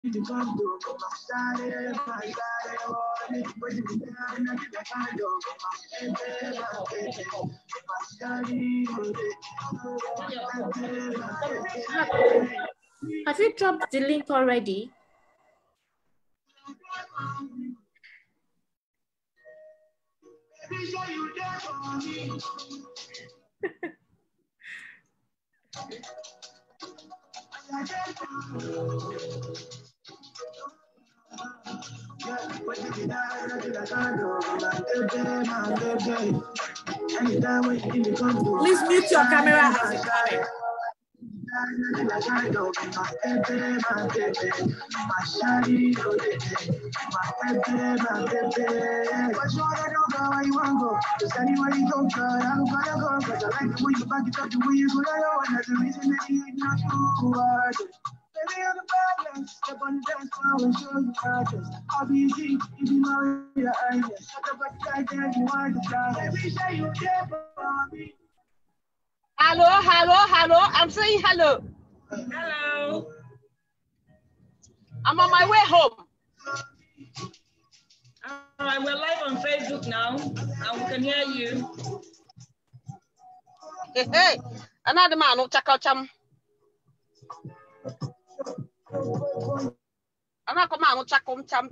Have you dropped the link already? Please mute your camera as you comment. Hello. I'm saying hello. Hello. I'm on my way home. All right, we're live on Facebook now, and we can hear you. Hey, another man who check out cham. Another man who check on cham.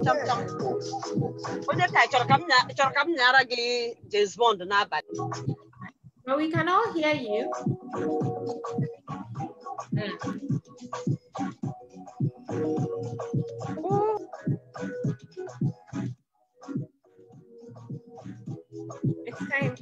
When you catch your come near James Bond na bad. But we can all hear you. It's time.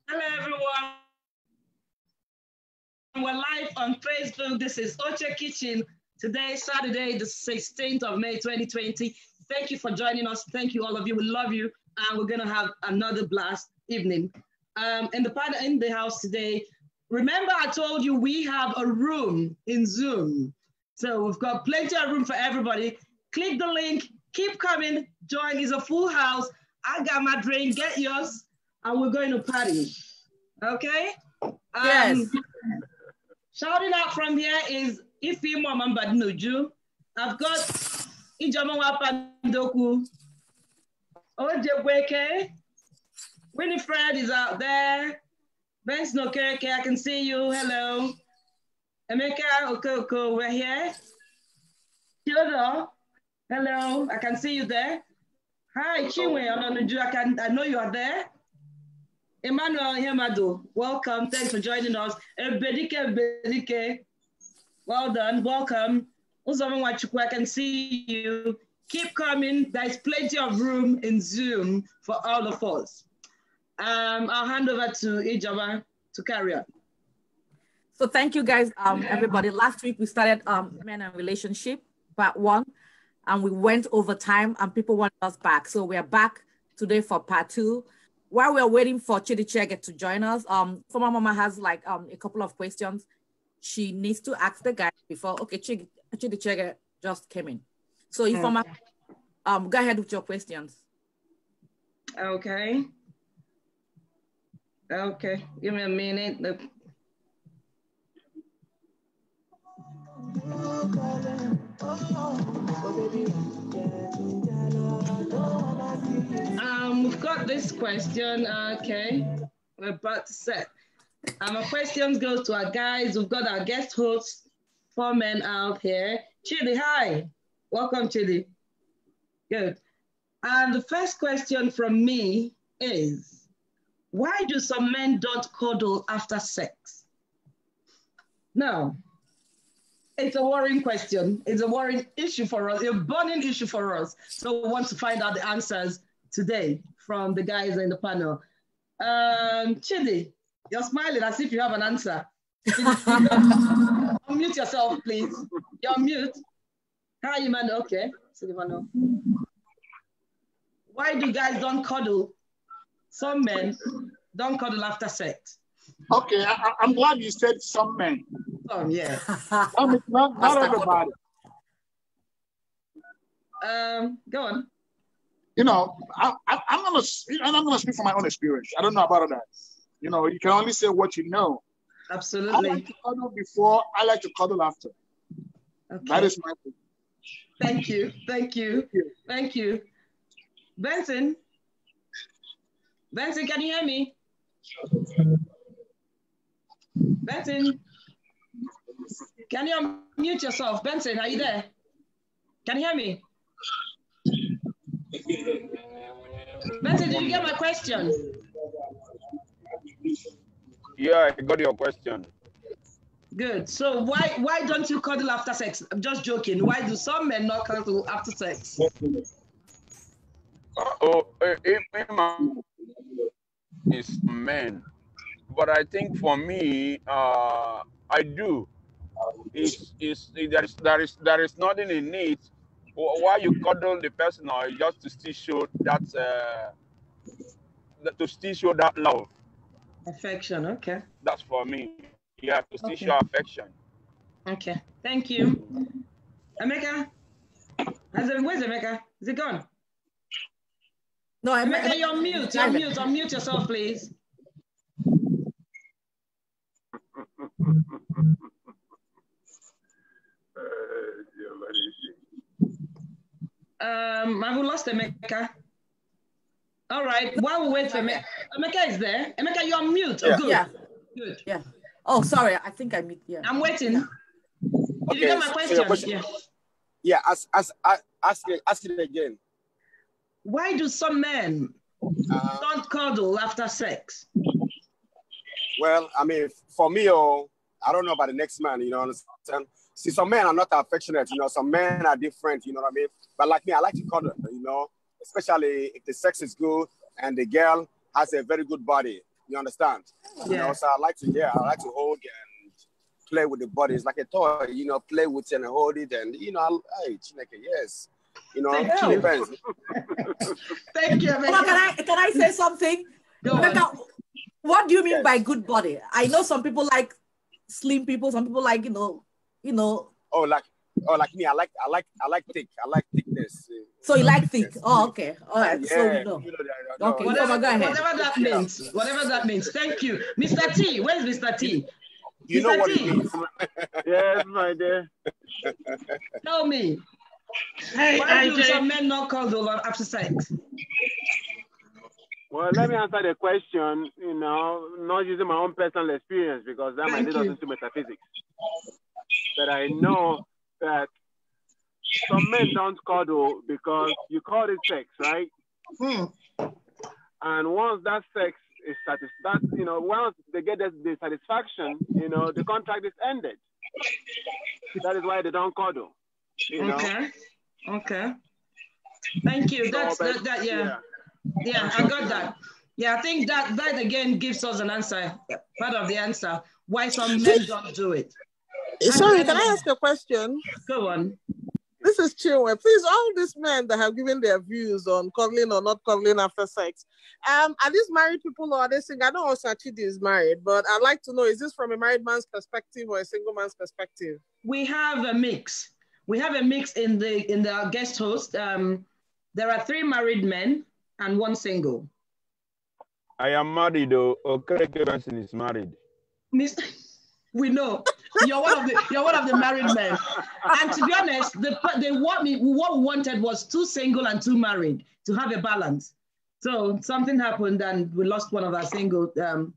Hello, everyone. We're live on Facebook. This is Oche Kitchen. Today, Saturday, the 16th of May, 2020. Thank you for joining us. Thank you, all of you. We love you. And we're going to have another blast evening. In the house today, remember I told you we have a room in Zoom. So we've got plenty of room for everybody. Click the link. Keep coming. Join. It's a full house. I got my drink. Get yours. And we're going to party. Okay? Yes. Shouting out from here is Ifi Mama Badnuju. I've got Ijama Wapandoku. Oche Okereke. Winifred is out there. Benson Okereke, I can see you. Hello. Emeka Okoko, we're here. Theodore, hello. I can see you there. Hi, Chinwe Ononuju, I know you are there. Emmanuel Hemado, welcome. Thanks for joining us. Bedike, well done. Welcome. I can see you. Keep coming. There's plenty of room in Zoom for all of us. I'll hand over to Ijama to carry on. So thank you guys, everybody. Last week we started Men and Relationship, part 1, and we went over time and people wanted us back. So we are back today for part 2. While we're waiting for Chidi Chiege to join us, former mama has like a couple of questions she needs to ask the guy before. Okay, Chidi Chiege just came in. So informer, go ahead with your questions. Okay. Okay, give me a minute. We've got this question. Okay, we're about to set. Our questions go to our guys. We've got our guest hosts, 4 men out here. Chidi, hi. Welcome, Chidi. Good. And the first question from me is, why do some men don't cuddle after sex? Now, it's a worrying question. It's a worrying issue for us, a burning issue for us. So we want to find out the answers today from the guys in the panel. Chidi, you're smiling as if you have an answer. Unmute yourself, please. You're on mute. Hi, Emmanuel. Okay. So, Emmanuel. Why do guys don't cuddle? Some men don't cuddle after sex. Okay, I'm glad you said some men. Oh, yeah. I mean, not everybody. Go on. You know, I'm gonna speak from my own experience. I don't know about that. You know, you can only say what you know. Absolutely. I like to cuddle before. I like to cuddle after. Okay. That is my thing. Thank you. Thank you. Thank you. Benson, can you hear me? Benson, can you unmute yourself? Benson, are you there? Can you hear me? Benson, did you get my question? Yeah, I got your question. Good. So why don't you cuddle after sex? I'm just joking. Why do some men not cuddle after sex? It's men, but I think for me, I do. There is nothing in it. Why you cuddle the person or just to still show that love. Affection. Okay. That's for me. Yeah, to still show affection. Okay. Thank you. Emeka? Where's Emeka? Is it gone? No, Emeka, you're on mute. You're on mute. Unmute yourself, please. Have we lost Emeka? All right. While we wait for Emeka, Emeka is there. Emeka, you're on mute. Yeah. Oh, good. Yeah. Good. Yeah. Oh, sorry. I think I mute. Yeah. I'm waiting. Did Okay, you get my question? So question? Yeah. Ask it again. Why do some men don't cuddle after sex? Well, I mean, for me, I don't know about the next man, you know, understand? See, some men are not affectionate, you know, some men are different, you know what I mean? But like me, I like to cuddle, you know, especially if the sex is good and the girl has a very good body, you understand? Yeah. You know, so I like to hold and play with the body. It's like a toy, you know, play with it and hold it and, you know, hey, Chineke, yes. You know, Thank you. depends. Thank you, Emeka. Can I say something? Emeka, what do you mean by good body? I know some people like slim people, some people like, you know. Oh, like me, I like thick. I like thickness. So you like thick? Oh, okay. All right. Yeah, So we know. Okay. Whatever, go ahead. Whatever that means. Thank you. Mr. T, where's Mr. T? You know what it means. Yes, my dear. Tell me. Hey, why do some men not cuddle after sex? Well, let me answer the question, you know, not using my own personal experience because that might lead us into metaphysics. But I know that some men don't cuddle because you call it sex, right? And once that sex is satisfied, you know, once they get the satisfaction, you know, the contract is ended. That is why they don't cuddle. You know? Okay. Thank you. Yeah, I got that. Yeah, I think that again gives us an answer, part of the answer, why some men don't do it. Sorry, can I ask a question? Go on. This is Chinwe. Please, all these men that have given their views on cuddling or not cuddling after sex, are these married people or are they single? I know also Chidi is married, but I'd like to know, is this from a married man's perspective or a single man's perspective? We have a mix. We have a mix in the guest host. There are 3 married men and 1 single. I am married, though. Okereke Benson is married. We know you're one of the married men. And to be honest, what we wanted was 2 single and 2 married to have a balance. So something happened and we lost one of our single.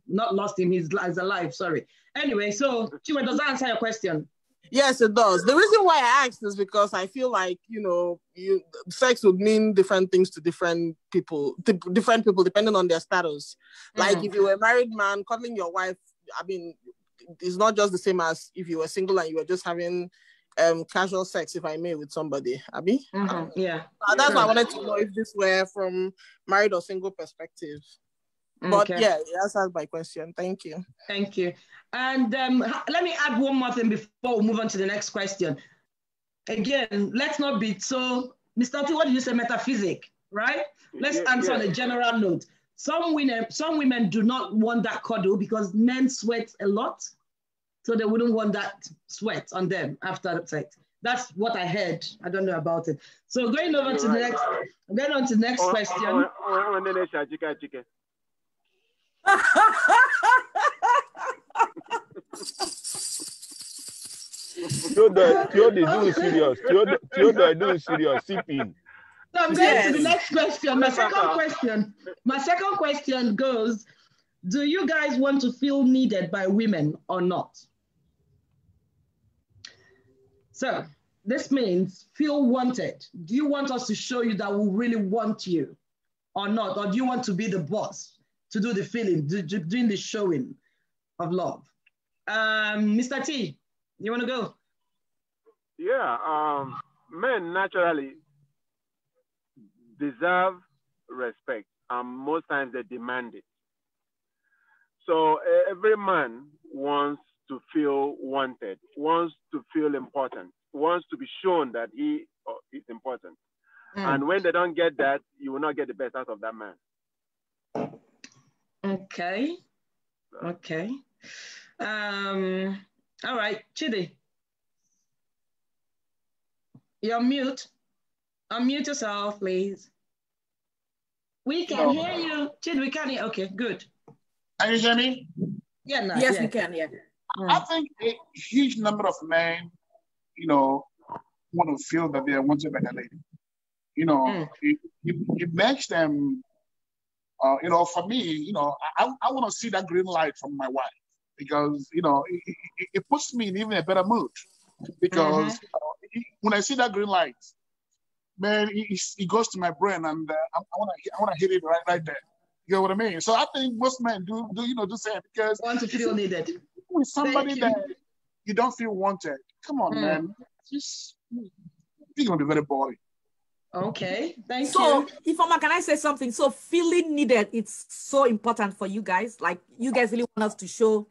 Not lost him; he's alive. Sorry. Anyway, so Chinwe, does that answer your question? Yes, it does. The reason why I asked is because I feel like, you know, sex would mean different things to different people depending on their status. Like if you were a married man, cuddling your wife, I mean, it's not just the same as if you were single and you were just having casual sex, if I may, with somebody. Abi? Yeah. That's why I wanted to know if this were from married or single perspective. But yeah, that's my question. Thank you. Thank you. And let me add one more thing before we move on to the next question. Again, let's not be so, Mr. T, what did you say, metaphysic? right? Let's answer on a general note. Some women do not want that cuddle because men sweat a lot, so they wouldn't want that sweat on them after the sex. That's what I heard. I don't know about it. So going over to the next, going on to the next question. Theodore doing serious. Theodore doing serious. Sipping. So I'm going to the next question. My second question goes, do you guys want to feel needed by women or not? So this means feel wanted. Do you want us to show you that we really want you or not? Or do you want to be the boss to do the feeling, doing the showing of love? Mr. T, you want to go? Yeah, men naturally deserve respect, and most times they demand it. So every man wants to feel wanted, wants to feel important, wants to be shown that he is important. And when they don't get that, you will not get the best out of that man. Okay. Okay. All right, Chidi. You're mute. Unmute yourself, please. We can hear you. Chidi, we can hear. Okay, good. Can you hear me? Yeah, no, yes, we can, yeah. I think a huge number of men, want to feel that they are wanted by a lady. It makes them, for me, I want to see that green light from my wife because, it puts me in even a better mood because when I see that green light, man, it goes to my brain and I want to hit it right there. You know what I mean? So I think most men do same because want to feel needed. With somebody that you don't feel wanted, come on, man. It's gonna be very boring. Okay, thank you. So, Ifeoma, can I say something? So, feeling needed, it's so important for you guys. Like, you guys really want us to show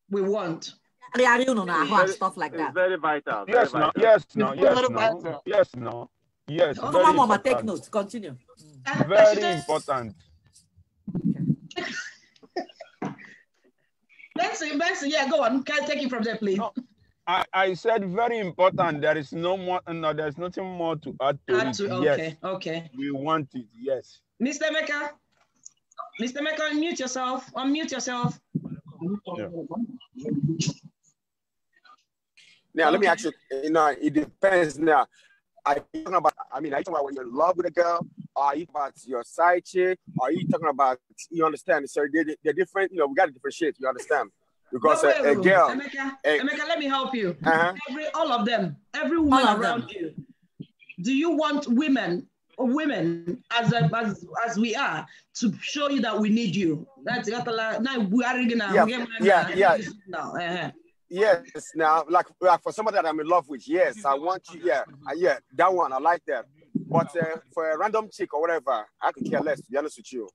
we want. Stuff like that. It's very vital. Yes, no. Yes, Come on, take notes. Continue. Very important. Benson, yeah, go on. Can I take it from there, please? No, I said very important. There is no more. No, there's nothing more to add to it. Okay, yes. Okay. We want it. Yes. Mr. Mecca, unmute yourself. Unmute yourself. Yeah. Now, let me ask you. It depends. Now, are you talking about when you're in love with a girl? Are you talking about your side chick? Are you talking about, you understand? So they're different, we got to differentiate, you understand? Because a girl. Emeka, let me help you. All of them, every woman around you. Do you want women as we are to show you that we need you? That's now we are now. Yes, now, like for somebody that I'm in love with, yes, I want you, yeah, that one, I like that. But for a random chick or whatever, I could care less, to be honest with you.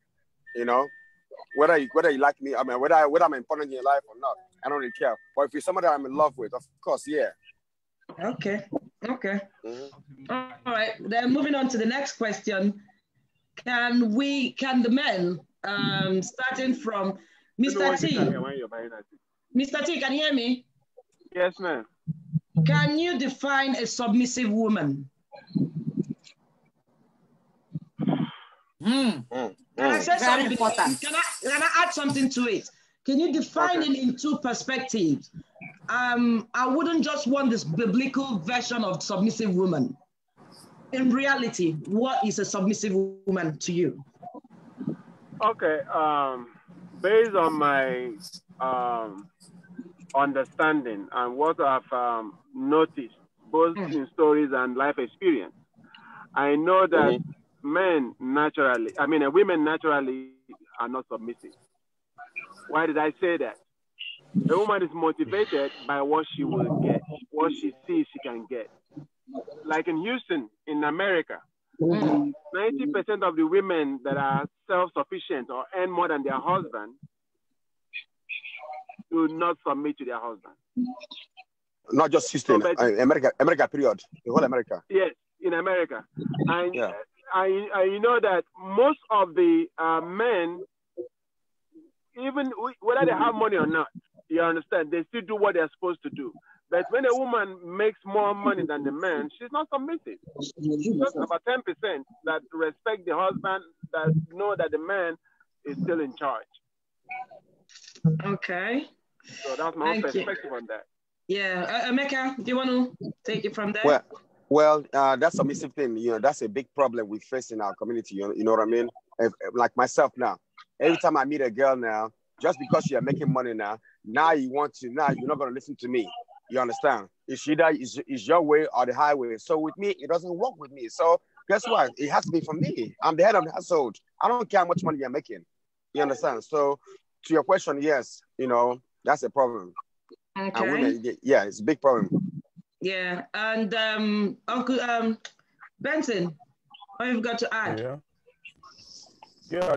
Whether you like me, whether I'm important in your life or not, I don't really care. But if you're somebody that I'm in love with, of course, yeah. Okay. All right, then moving on to the next question. Can the men, starting from Mr. T. Mr. T, can you hear me? Yes, ma'am. Can you define a submissive woman? Can I say something? Can I add something to it? Can you define it in two perspectives? I wouldn't just want this biblical version of submissive woman. In reality, what is a submissive woman to you? Okay, based on my understanding and what I've noticed, both in stories and life experience, I know that women naturally are not submissive. Why did I say that? A woman is motivated by what she will get, what she sees she can get. Like in Houston, in America, 90% of the women that are self-sufficient or earn more than their husband do not submit to their husband. Not just Houston, America, period. The whole America. Yes, in America. And you know that most of the men, even whether they have money or not, you understand, they still do what they're supposed to do. But when a woman makes more money than the man, she's not submissive. Just about 10% that respect the husband, that know that the man is still in charge. Okay. So that's my own perspective on that. Yeah, Emeka, do you want to take it from there? Well, that submissive thing, that's a big problem we face in our community. You know what I mean? Like myself now, every time I meet a girl now, just because you're making money now you're not going to listen to me. You understand? It's either is your way or the highway. So with me, it doesn't work with me. So guess what? It has to be for me. I'm the head of the household. I don't care how much money you're making. You understand? So to your question, yes, that's a problem. Okay. And women, yeah, it's a big problem. Yeah, and Uncle Benson, what have you got to add? Yeah,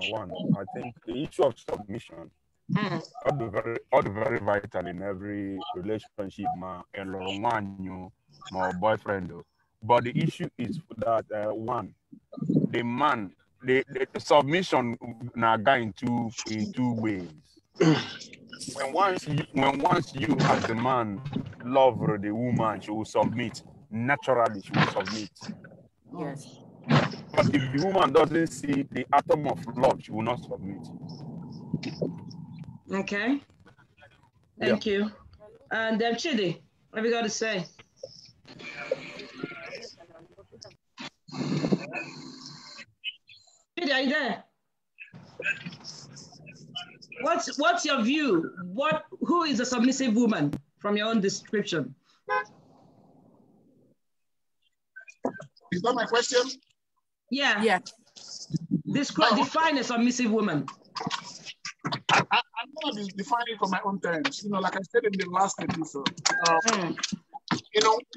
one. I think the issue of submission are very vital in every relationship, my boyfriend. But the issue is that one, the man, the submission now go in two ways. When once you as the man love the woman, she will submit. Naturally, she will submit. Yes. But if the woman doesn't see the atom of love, she will not submit. Okay. Thank you. And Chidi, what have you got to say? Chidi, are you there? What's your view? Who is a submissive woman from your own description? Is that my question? Yeah. Yeah. Define a submissive woman. I'm going to define it from my own terms. Like I said in the last episode,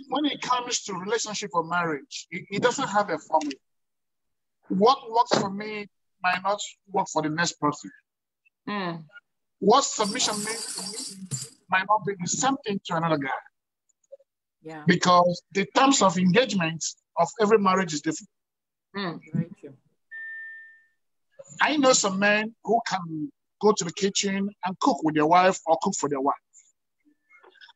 when it comes to relationship or marriage, it doesn't have a formula. What works for me might not work for the next person. What submission means to me might not be the same thing to another guy. Yeah. Because the terms of engagement of every marriage is different. Very true. I know some men who can go to the kitchen and cook with their wife or cook for their wife.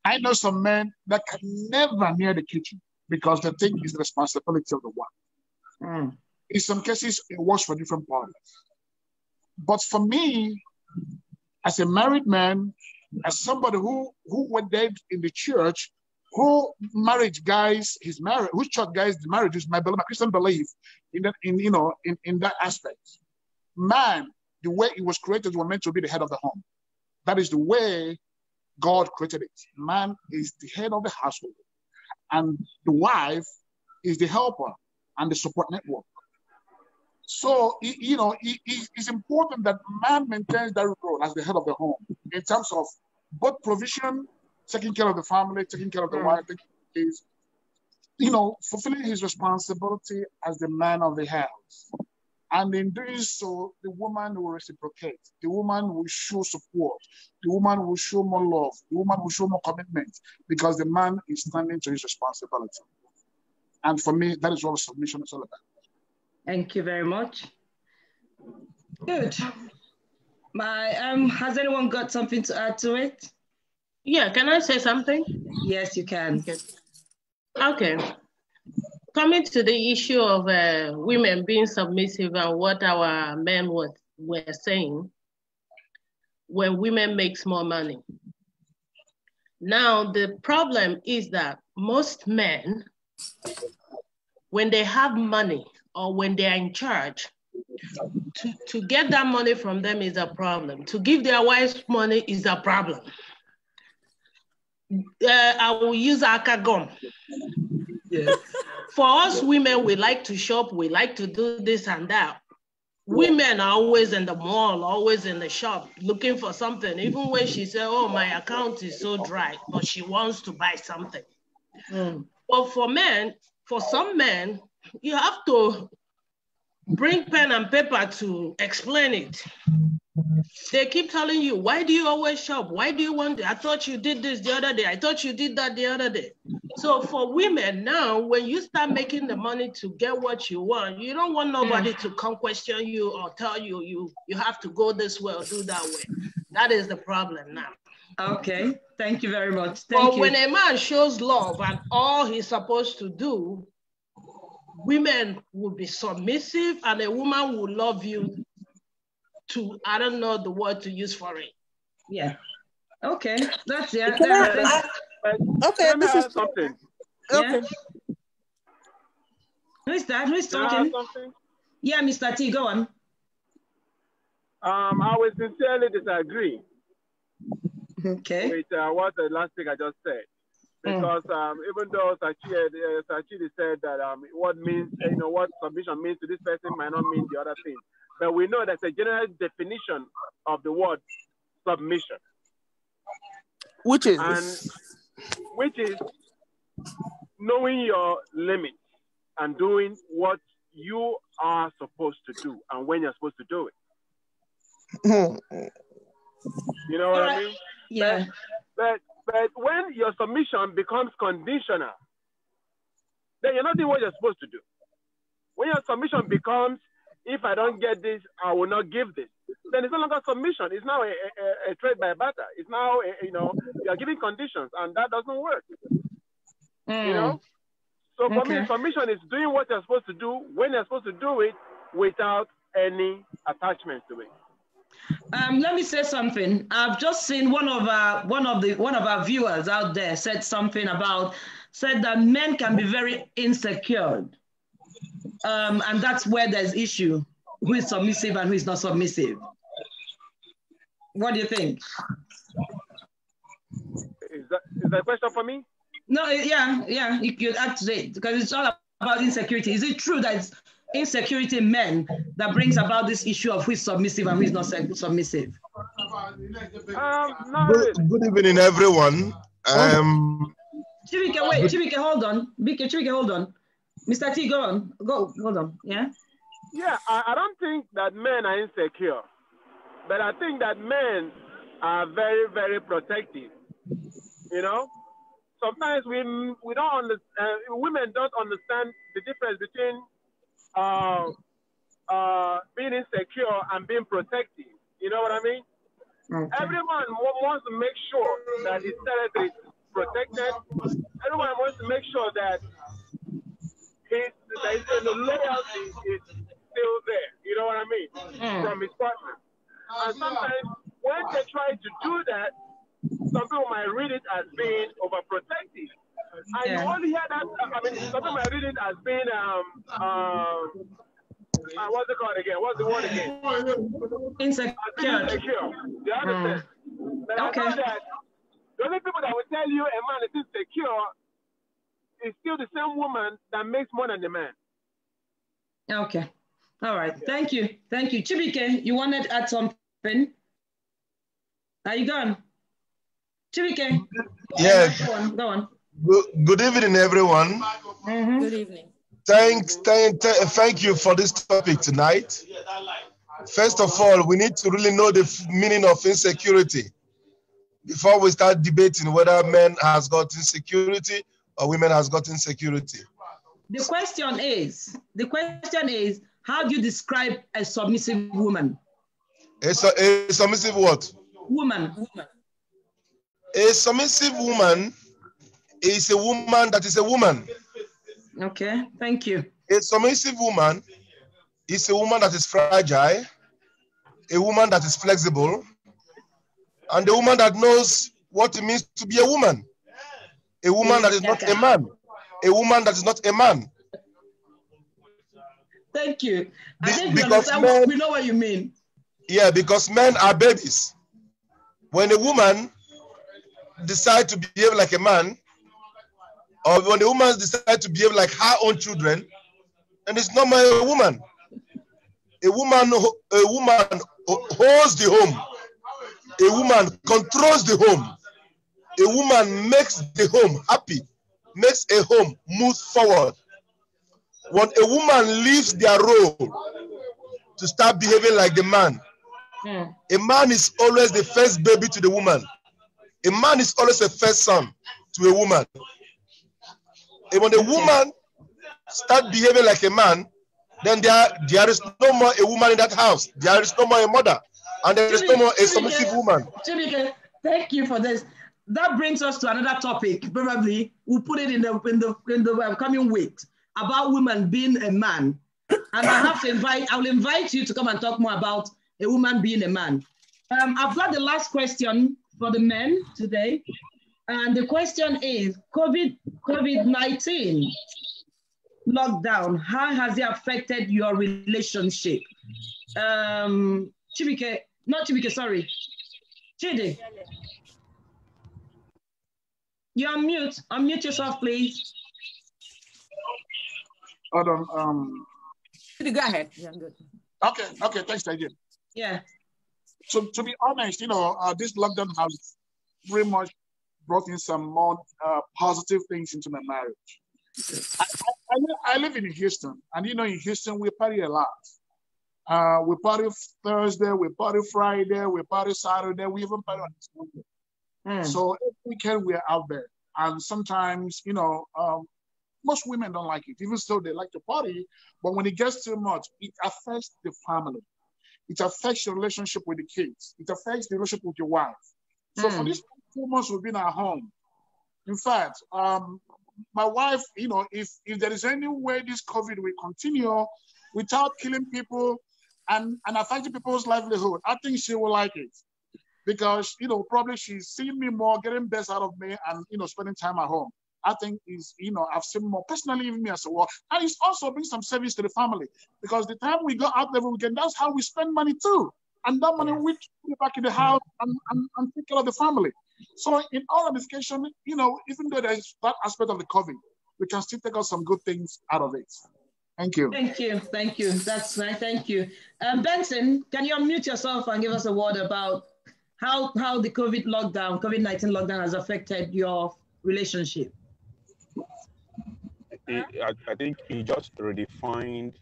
I know some men that can never near the kitchen because they think it's the responsibility of the wife. In some cases, it works for different parties. But for me, as a married man, as somebody who went there in the church, who marriage guys, his marriage, who church guys, the marriage is my Christian belief in that aspect. Man, the way it was created was meant to be the head of the home. That is the way God created it. Man is the head of the household, and the wife is the helper and the support network. So, it's important that man maintains that role as the head of the home in terms of both provision, taking care of the family, taking care of the wife, fulfilling his responsibility as the man of the house. And in doing so, the woman will reciprocate. The woman will show support. The woman will show more love. The woman will show more commitment because the man is standing to his responsibility. And for me, that is what submission is all about. Thank you very much. Good. Has anyone got something to add to it? Yeah, can I say something? Yes, you can. Okay. Coming to the issue of women being submissive and what our men were saying, when women make more money. Now, the problem is that most men, when they have money or when they are in charge, to get that money from them is a problem. To give their wives money is a problem. I will use Akagom. Yes. For us women, we like to shop, we like to do this and that. Women are always in the mall, always in the shop, looking for something. Even when she says, oh, my account is so dry, but she wants to buy something. But for some men, you have to bring pen and paper to explain it. They keep telling you, why do you always shop? Why do you want it? I thought you did this the other day. I thought you did that the other day. So for women now, when you start making the money to get what you want, you don't want nobody to come question you or tell you you have to go this way or do that way. That is the problem now. Okay, thank you very much. Thank you. When a man shows love and all he's supposed to do, women will be submissive and a woman will love you to, I don't know the word to use for it. Yeah. Okay, that's it. Okay, this is something. Okay. Yeah. Who's that? Who's talking? Yeah, Mr. T, go on. I will sincerely disagree. Okay. With what the last thing I just said, because even though Chidi said that what means, what submission means to this person might not mean the other thing, but we know that's a general definition of the word submission, which is knowing your limits and doing what you are supposed to do and when you're supposed to do it. You know what I mean? Yeah. But when your submission becomes conditional, then you're not doing what you're supposed to do. When your submission becomes, if I don't get this, I will not give this, then it's no longer submission. It's now a trade by barter. It's now, you're giving conditions, and that doesn't work. You know? So for me, submission is doing what you're supposed to do when you're supposed to do it without any attachment to it. Let me say something. I've just seen one of our viewers out there said that men can be very insecure, and that's where there's issue. Who is submissive and who is not submissive? What do you think? Is that a question for me? No, yeah, you could add to it because it's all about insecurity. Is it true that it's insecurity in men that brings about this issue of who is submissive and who is not submissive? Good evening, everyone. Chibike, wait, Chibike, hold on. Chibike, hold on. Mr. T, hold on, yeah? Yeah, I don't think that men are insecure, but I think that men are very, very protective, Sometimes we don't understand, women don't understand the difference between being insecure and being protective. You know what I mean? Okay. Everyone wants to make sure that his territory is protected. Everyone wants to make sure that the loyalty is still there. You know what I mean? From his partner. And sometimes when they try to do that, some people might read it as being overprotective. And you only hear that, some people might read it as being, what's it called again? What's the word again? Insecure. You understand? But I know that the only people that will tell you a man is insecure is still the same woman that makes more than the man. Okay. All right. Thank you. Chibike, you wanted to add something? Are you gone? Chibike. Yes. Go on. Good evening, everyone. Good evening. Thank you for this topic tonight. First of all, we need to really know the meaning of insecurity before we start debating whether men has got insecurity or women has got insecurity. The question is, how do you describe a submissive woman? A submissive what? Woman. A submissive woman is a woman that is a woman. Okay, thank you. A submissive woman is a woman that is fragile, a woman that is flexible, and a woman that knows what it means to be a woman. A woman that is not a man. A woman that is not a man. Thank you. I think we know what you mean. Yeah, because men are babies. When a woman decides to behave like a man, or when a woman decides to behave like her own children, and it's not my woman. A woman holds the home. A woman controls the home. A woman makes the home happy, makes a home move forward. When a woman leaves their role to start behaving like the man, a man is always the first baby to the woman. A man is always a first son to a woman. And when a woman start behaving like a man, then there is no more a woman in that house. There is no more a mother, and there is no more a submissive woman. Chidi, thank you for this. That brings us to another topic. Probably we'll put it in the coming week about women being a man. And I will invite you to come and talk more about a woman being a man. I've got the last question for the men today. And the question is, COVID-19 lockdown, how has it affected your relationship? Chidi. You're on mute. Unmute yourself, please. Hold on. Go ahead. Yeah, good. Okay, thanks, Tajid. Yeah. So to be honest, this lockdown has very much brought in some more positive things into my marriage. I live in Houston, and in Houston we party a lot. We party Thursday, we party Friday, we party Saturday, we even party on Sunday. So every weekend we're out there, and sometimes most women don't like it, even though they like to party. But when it gets too much, it affects the family. It affects your relationship with the kids. It affects the relationship with your wife. So for these 2 months we've been at home. In fact, my wife, if there is any way this COVID will continue without killing people and affecting people's livelihood, I think she will like it. Because, probably she's seeing me more, getting best out of me, and, spending time at home. I think is, I've seen more personally, even me as a work. And it's also bring some service to the family. Because the time we go out every weekend, that's how we spend money too. And that money we put it back in the house and take care of the family. So in all ramification, even though there's that aspect of the COVID, we can still take out some good things out of it. Thank you. Thank you. That's nice. Thank you. Benson, can you unmute yourself and give us a word about how the COVID-19 lockdown has affected your relationship? I think he just redefined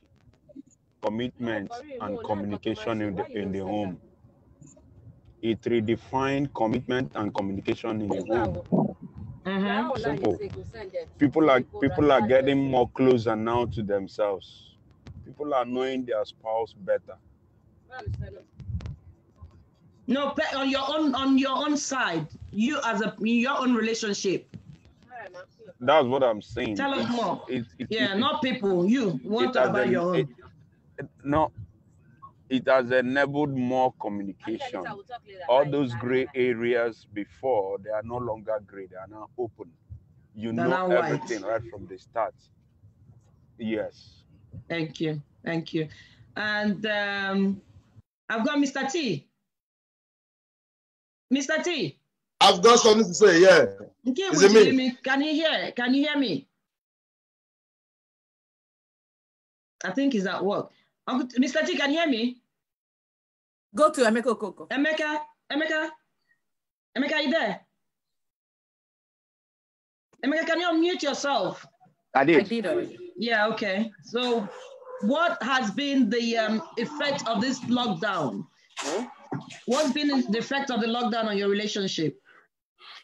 commitment and communication in the home. It redefined commitment and communication in the home. Simple. People are getting more closer now to themselves. People are knowing their spouse better. No, on your own side, you in your own relationship. That's what I'm saying. Tell us more. Not people. You want to talk about your own. It has enabled more communication. All those gray areas before, they are no longer gray. They are now open. You know everything right from the start. Yes. Thank you. And I've got Mr. T. Mr. T. I've got something to say, yeah. Okay, is it me? Can you hear me? I think he's at work. Mr. T, can you hear me? Go to Emeka Okoko. Emeka, are you there? Emeka, can you unmute yourself? I did. I did already. Yeah, okay. So what has been the effect of this lockdown? What's been the effect of the lockdown on your relationship?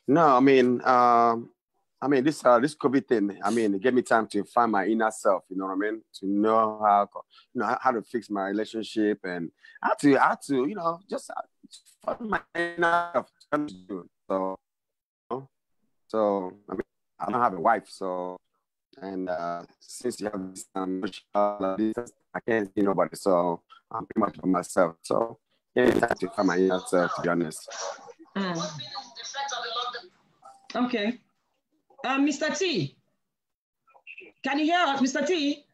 No, I mean this COVID thing. It gave me time to find my inner self. You know what I mean? To know how to fix my relationship, and how to just find my inner self. So I don't have a wife, so since you have this I can't see nobody, so I'm pretty much for myself. So yeah, time to find my inner self, to be honest. Okay. Mr. T, can you hear us, Mr. T?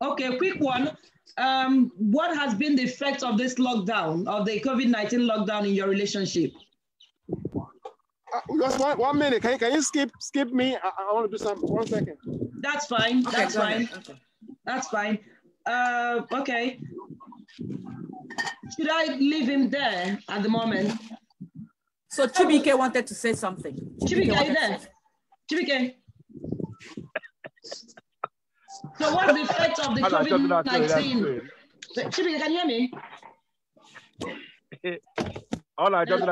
Okay, quick one. What has been the effect of this lockdown, of the COVID-19 lockdown in your relationship? Just one minute. Can you skip me? I want to do something. 1 second. That's fine. Okay, That's fine. Okay. That's fine. Okay. Should I leave him there at the moment? So Chibike wanted to say something. Chibike, are you there? Chibike. So what's the effect of the COVID-19? Chibike, can you hear me? All I just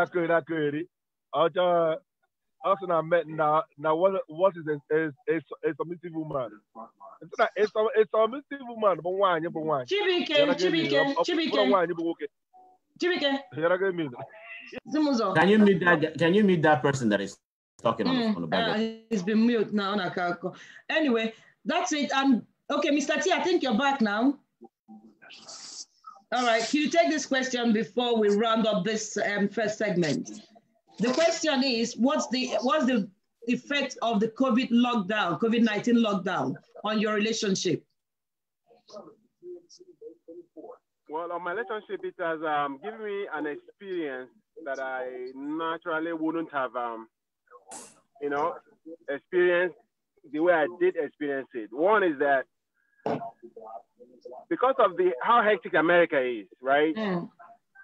Also, I met now what is a submissive woman? It's a submissive woman, but why? Chibike. Can you meet that person that is talking on the background? He's been mute now. Anyway, that's it. Okay, Mr. T, I think you're back now. All right, can you take this question before we round up this first segment? The question is, what's the effect of the COVID-19 lockdown on your relationship? Well, on my relationship, it has given me an experience that I naturally wouldn't have, experienced the way I did experience it. One is that because of how hectic America is, right?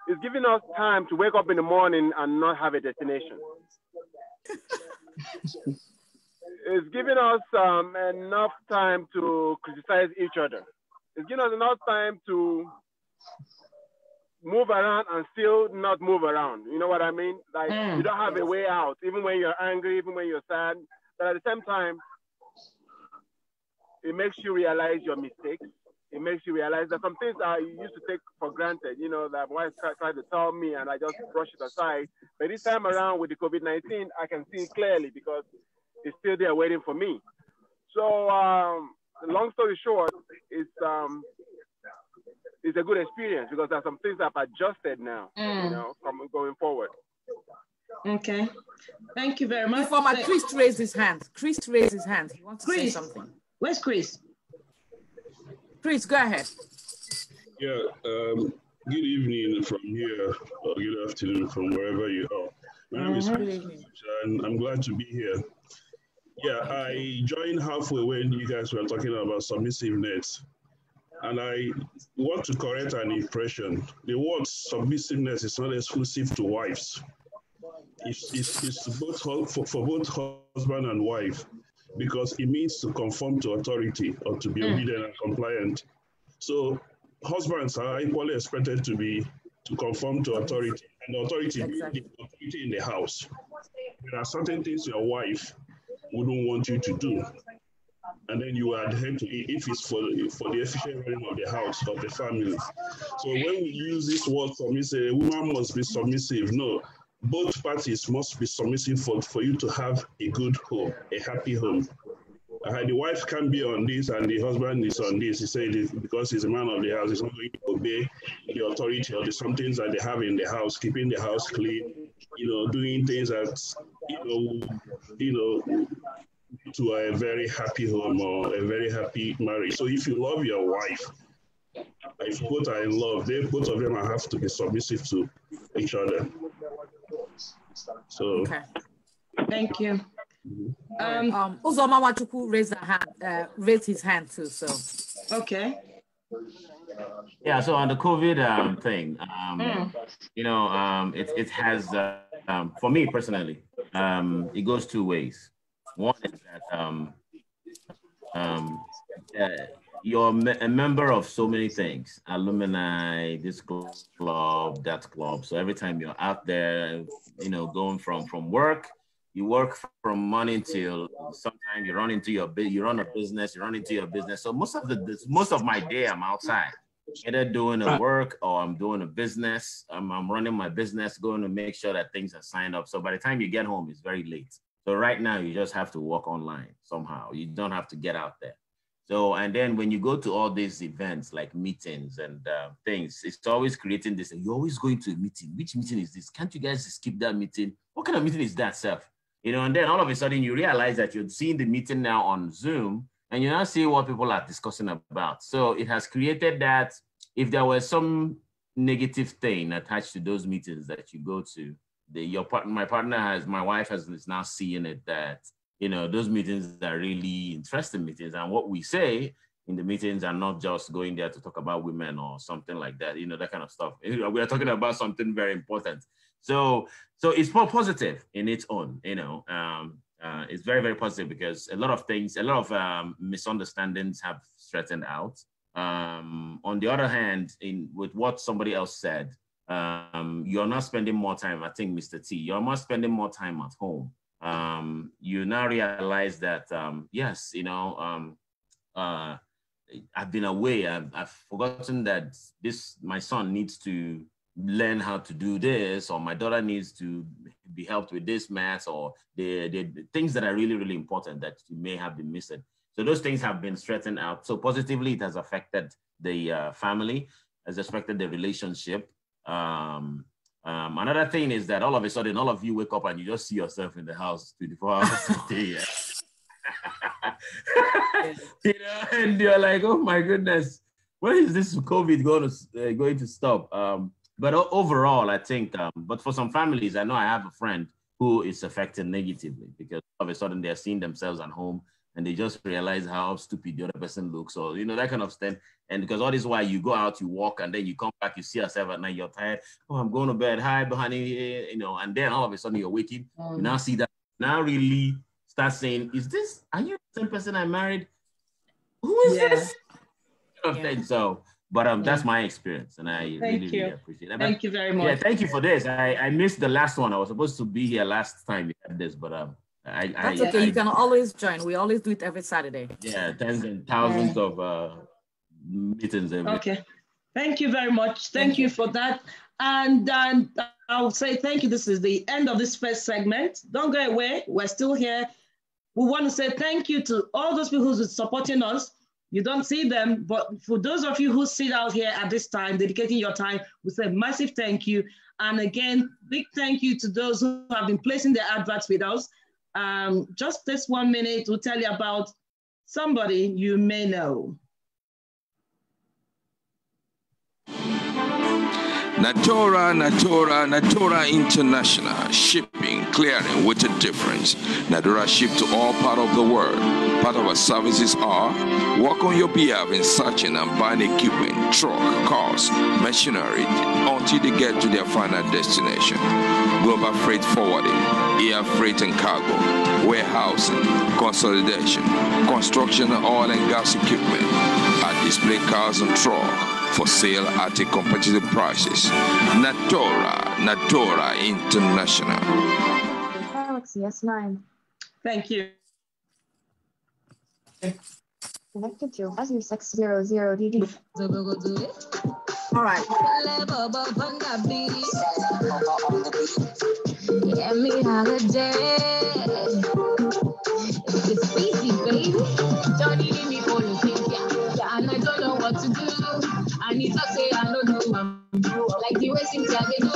It's giving us time to wake up in the morning and not have a destination. It's giving us enough time to criticize each other. It's giving us enough time to move around and still not move around. You know what I mean? Like you don't have a way out, even when you're angry, even when you're sad. But at the same time, it makes you realize your mistakes. It makes you realize that some things I used to take for granted, that my wife tried to tell me and I just brush it aside. But this time around with the COVID-19, I can see it clearly because it's still there waiting for me. So long story short, it's a good experience because there's some things I've adjusted now, from going forward. Okay. Thank you very much. Before Chris raised his hand. He wants to say something. Where's Chris? Chris, go ahead. Yeah, good evening from here, or good afternoon from wherever you are. My name is Chris, and I'm glad to be here. Yeah, I joined halfway when you guys were talking about submissiveness, and I want to correct an impression. The word submissiveness is not exclusive to wives. It's both for both husband and wife, because it means to conform to authority or to be obedient and compliant. So husbands are equally expected to conform to authority, and authority in the house. There are certain things your wife wouldn't want you to do, and then you adhere to it if it's for the efficient running of the house, of the family. So when we use this word submissive, a woman must be submissive. No, both parties must be submissive for you to have a good home, a happy home. The wife can be on this and the husband is on this. He said it because he's a man of the house, he's not going to obey the authority or some things that they have in the house, keeping the house clean, doing things that, to a very happy home or a very happy marriage. So if you love your wife, if both are in love, both of them have to be submissive to each other. So okay. Thank you. Uzoma Wachuku raised his hand too. So okay. Yeah. So on the COVID thing, it has for me personally, it goes two ways. One is that you're a member of so many things, alumni, this club, that club. So every time you're out there, going from work, you work from morning till sometime you run into you run a business. So most of my day I'm outside, either doing a work or I'm doing a business. I'm running my business, going to make sure that things are signed up. So by the time you get home, it's very late. So right now you just have to work online somehow. You don't have to get out there. So, and then when you go to all these events like meetings and things, it's always creating this, you're always going to a meeting. Which meeting is this? Can't you guys skip that meeting? What kind of meeting is that, Seth? And then all of a sudden you realize that you're seeing the meeting now on Zoom and you're not seeing what people are discussing about. So it has created that if there was some negative thing attached to those meetings that you go to, my wife is now seeing it that those meetings are really interesting meetings. And what we say in the meetings are not just going there to talk about women or something like that, that kind of stuff. We are talking about something very important. So it's more positive in its own, it's very, very positive because a lot of misunderstandings have straightened out. On the other hand, with what somebody else said, you're not spending more time, I think, Mr. T, you're not spending more time at home. you now realize that, yes, you know, I've been away. I've forgotten that my son needs to learn how to do this, or my daughter needs to be helped with this math, or the things that are really, really important that you may have been missing. So those things have been straightened out. So positively, it has affected the family, has affected the relationship. Another thing is that all of a sudden, all of you wake up and you just see yourself in the house 24 hours a day. You know, and you're like, oh my goodness, when is this COVID going to stop? But overall, I think, but for some families, I know I have a friend who is affected negatively because all of a sudden they're seeing themselves at home and they just realize how stupid the other person looks, or, you know, that kind of stuff. And because all this while you go out, you walk, and then you come back, you see yourself at night, you're tired. Oh, I'm going to bed. Hi, honey, you know, and then all of a sudden you're waking. You now see that, now really start saying, are you the same person I married? Who is this? So, but that's my experience, and I really appreciate it. Thank you very much. Yeah, thank you for this. I missed the last one. I was supposed to be here last time we had this, but that's okay. You can always join. We always do it every Saturday. Yeah, tens and thousands of meetings every. Okay, thank you very much. Thank you for that. And I'll say thank you. This is the end of this first segment. Don't go away. We're still here. We want to say thank you to all those people who's supporting us. You don't see them, but for those of you who sit out here at this time, dedicating your time, we say massive thank you. And again, big thank you to those who have been placing their adverts with us. Just this 1 minute, we'll tell you about somebody you may know. Natura International, shipping, clearing with a difference. Natura ship to all parts of the world. Part of our services are work on your behalf in searching and buying equipment, truck, cars, machinery, until they get to their final destination. Global freight forwarding, air freight and cargo, warehousing, consolidation, construction, oil and gas equipment, display cars and truck for sale at a competitive prices. Natura International. Galaxy S9. Thank you. Connected to Azure 600DD. All right. Get me holiday. It's easy, baby. Johnny, give me all the things, and I don't know what to do. I need to say I don't know like the way things are they do.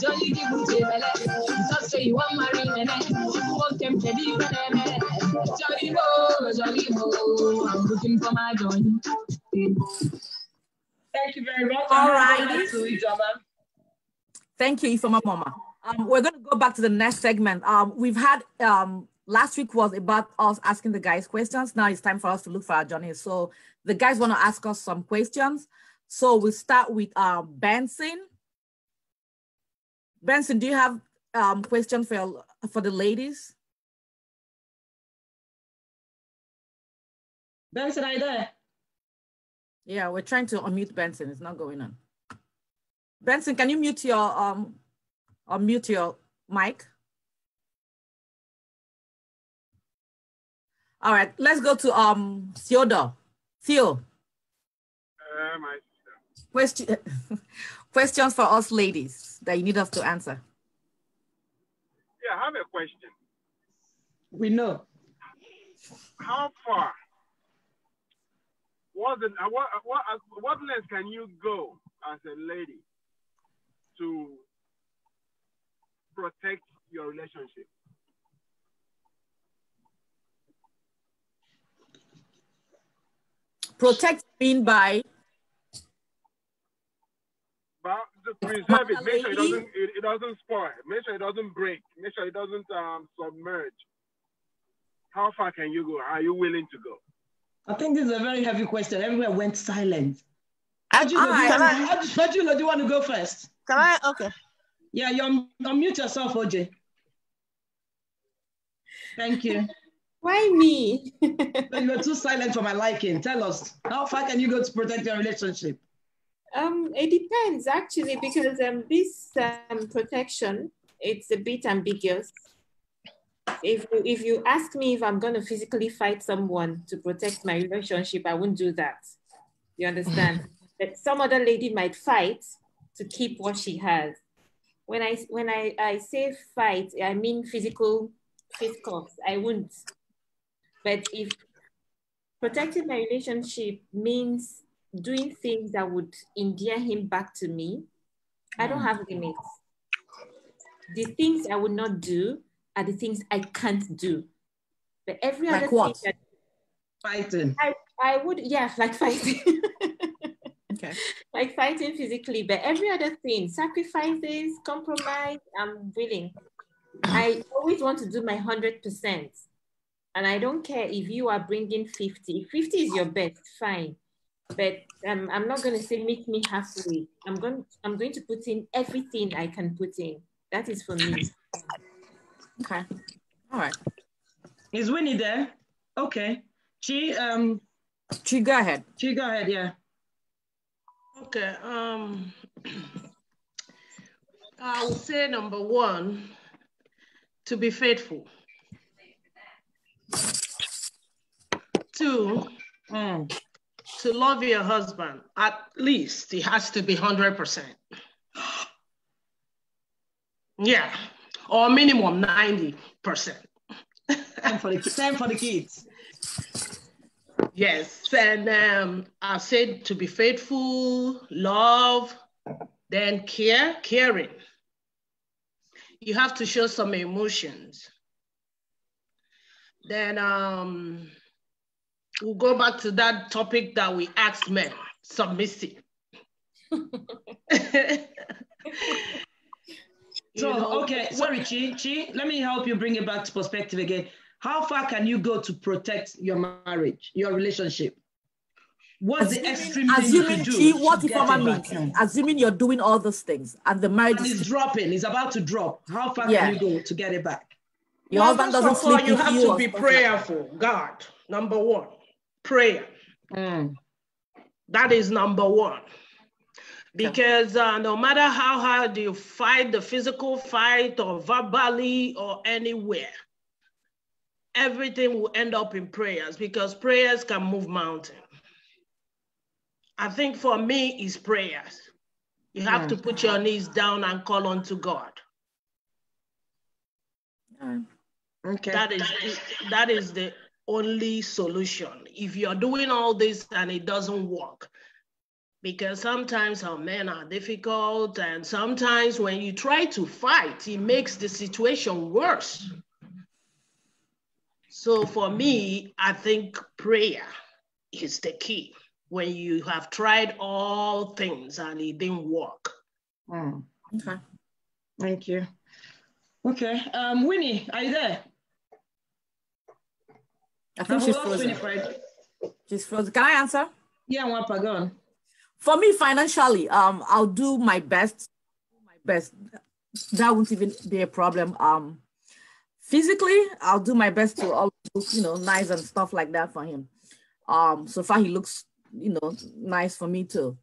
Johnny, give me the belly. Just say you want marry me. Want them to leave me. Jolly Mo, I'm looking for my Johnny. Thank you very much. All right. Thank you, Ifoma Mama. We're going to go back to the next segment. We've had, last week was about us asking the guys questions. Now it's time for us to look for our Johnny. So the guys want to ask us some questions. So we'll start with Benson. Benson, do you have questions for the ladies? Benson, are you there? Yeah, we're trying to unmute Benson. It's not going on. Benson, can you mute your mic? All right, let's go to Theodore. Theo. Questions for us ladies that you need us to answer. Yeah, I have a question. We know. How far? What length can you go as a lady to protect your relationship? Protect mean by? But to preserve it, make sure it doesn't spoil, make sure it doesn't break, make sure it doesn't submerge. How far can you go? Are you willing to go? I think this is a very heavy question. Everyone went silent. Do you want to go first? Can I? Okay. Yeah, you unmute yourself, Oche. Thank you. Why me? You were too silent for my liking. Tell us, how far can you go to protect your relationship? It depends actually, because this protection, it's a bit ambiguous. If you ask me if I'm going to physically fight someone to protect my relationship, I wouldn't do that. You understand? That some other lady might fight to keep what she has. When I say fight, I mean physical fisticuffs. I wouldn't. But if protecting my relationship means doing things that would endear him back to me, I don't have limits. The things I would not do are the things I can't do. But every like other what? thing that fighting. I would, yeah, like fighting. Okay. Like fighting physically, but every other thing, sacrifices, compromise, I'm willing. I always want to do my 100%. And I don't care if you are bringing 50. 50 is your best, fine. But I'm not going to say meet me halfway. I'm going to put in everything I can put in. That is for me. Okay. All right. Is Winnie there? Okay. Chi, go ahead. Chi, go ahead, yeah. Okay. I would say number one, to be faithful. Two, to love your husband. At least it has to be 100%. Yeah, or minimum 90%. Same for the kids. Yes, and I said to be faithful, love, then caring. You have to show some emotions. Then we'll go back to that topic that we asked men, submissive. So, okay, sorry, Chi, let me help you bring it back to perspective again. How far can you go to protect your marriage, your relationship? What's the extreme thing you could do? Chi, what if I'm means? Assuming you're doing all those things and the marriage is dropping, it's about to drop. How far Yeah. can you go to get it back? Your husband doesn't First of all, sleep you with have you to or be stuff like that. prayerful. God, number one, prayer. That is number one. Because no matter how hard you fight, the physical fight or verbally or anywhere, everything will end up in prayers because prayers can move mountains. I think for me, it's prayers. You have to put your knees down and call on to God. Okay. That is the only solution. If you're doing all this and it doesn't work, because sometimes our men are difficult, and sometimes when you try to fight, it makes the situation worse. So for me, I think prayer is the key when you have tried all things and it didn't work. Okay. Thank you. Okay. Winnie, are you there? I think she's frozen. She's frozen. Can I answer? Yeah, Wapa, go on. For me, financially, I'll do my best. That won't even be a problem. Physically, I'll do my best to always look, nice and stuff like that for him. So far he looks, nice for me too.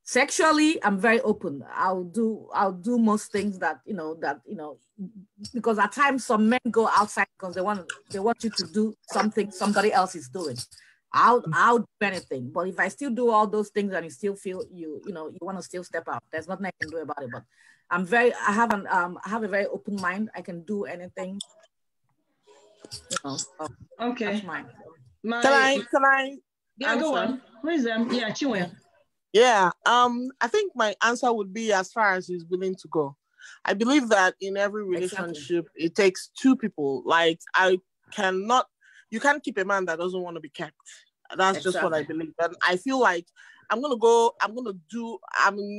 Sexually, I'm very open. I'll do most things that because at times some men go outside because they want you to do something somebody else is doing. I'll do anything. But if I still do all those things and you still feel you want to still step out, there's nothing I can do about it. But I have a very open mind. I can do anything. So okay. That's mine. Can I? Yeah, go on. Who is them? Yeah, Chinwe. Yeah. I think my answer would be as far as he's willing to go. I believe that in every relationship, it takes two people. Like you can't keep a man that doesn't want to be kept. That's just what I believe. And I feel like I'm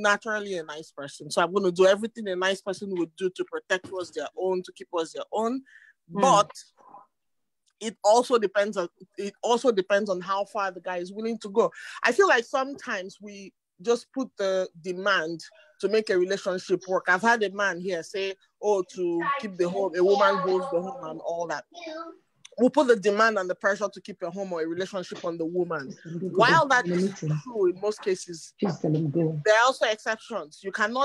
naturally a nice person. So I'm going to do everything a nice person would do to protect what's their own, to keep what's their own. But it also depends on how far the guy is willing to go. I feel like sometimes we just put the demand to make a relationship work. I've had a man here say, to keep the home, a woman holds the home and all that. We'll put the demand and the pressure to keep a home or a relationship on the woman. While that is true in most cases, there are also exceptions. You can't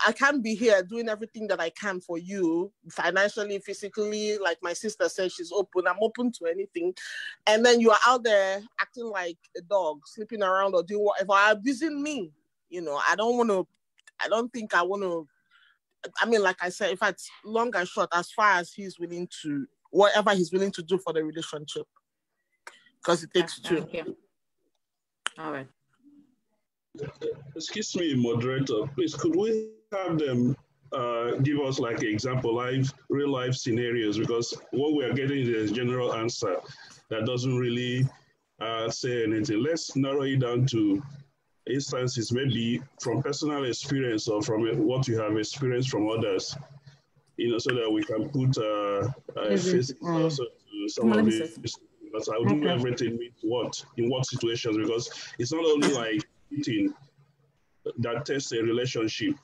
I can't be here doing everything that I can for you, financially, physically. Like my sister said, she's open. I'm open to anything. And then you are out there acting like a dog, sleeping around or doing whatever, abusing me. You know, I don't think I want to. I mean, like I said, in fact, long and short, as far as he's willing to, whatever he's willing to do for the relationship. Because it takes two. Okay. All right. Excuse me, moderator. Please, could we have them give us like example real life scenarios? Because what we are getting is a general answer that doesn't really say anything. Let's narrow it down to instances, maybe from personal experience or from what you have experienced from others. You know, so that we can put face also to some of these. Because I'll do everything with what in what situations? Because it's not only like that tests a relationship.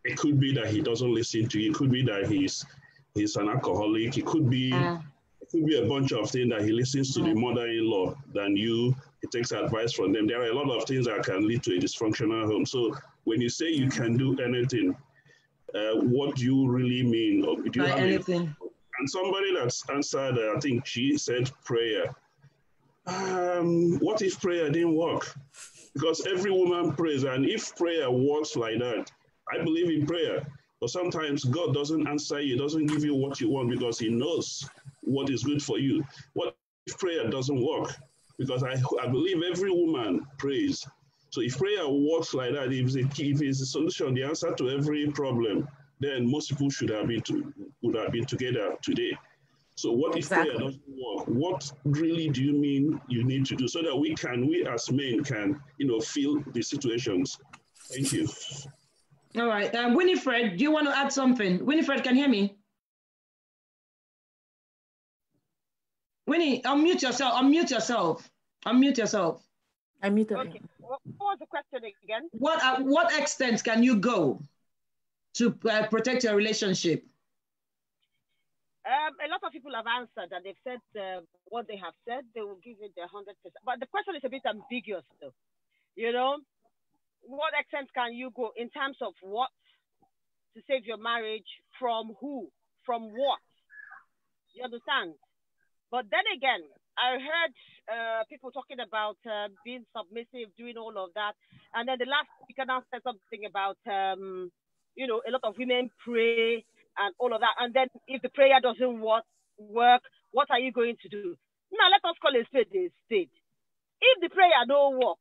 It could be that he doesn't listen to you. It could be that he's an alcoholic. It could be a bunch of things that he listens to the mother-in-law than you. He takes advice from them. There are a lot of things that can lead to a dysfunctional home. So when you say you can do anything, what do you really mean? Or do you have anything? And somebody that's answered, I think she said prayer. What if prayer didn't work? Because every woman prays, and if prayer works like that, I believe in prayer. But sometimes God doesn't answer you, doesn't give you what you want because he knows what is good for you. What if prayer doesn't work? Because I believe every woman prays. So if prayer works like that, if it's a solution, the answer to every problem, then most people would have been together today. So what if prayer doesn't work? What really do you mean you need to do so that we as men can, feel the situations? Thank you. All right. Winifred, do you want to add something? Winifred, can you hear me? Winnie, unmute yourself. Unmute yourself. Unmute yourself. Okay. What was the question again? What extent can you go to protect your relationship? A lot of people have answered and they've said what they have said. They will give it their 100%. But the question is a bit ambiguous, though. What extent can you go in terms of what to save your marriage from who, from what? You understand? But then again, I heard people talking about being submissive, doing all of that, and then the last speaker now said something about a lot of women pray and all of that. And then if the prayer doesn't work, what are you going to do? Now, let us call a spade a spade. If the prayer don't work,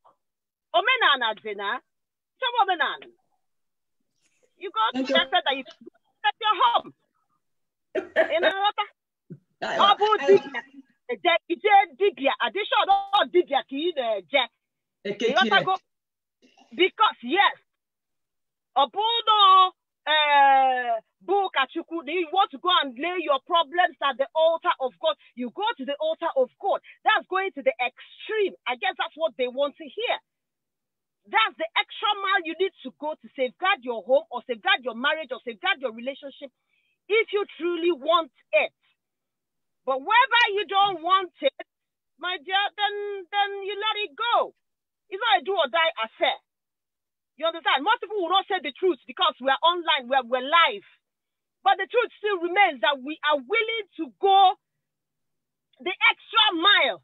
you go to that that you set your home. Because yes, you want to go and lay your problems at the altar of God. You go to the altar of God. That's going to the extreme. I guess that's what they want to hear. That's the extra mile you need to go to safeguard your home or safeguard your marriage or safeguard your relationship if you truly want it. But whether you don't want it, my dear, then you let it go. It's not a do or die affair. You understand? Most people will not say the truth because we're online, we're live. But the truth still remains that we are willing to go the extra mile.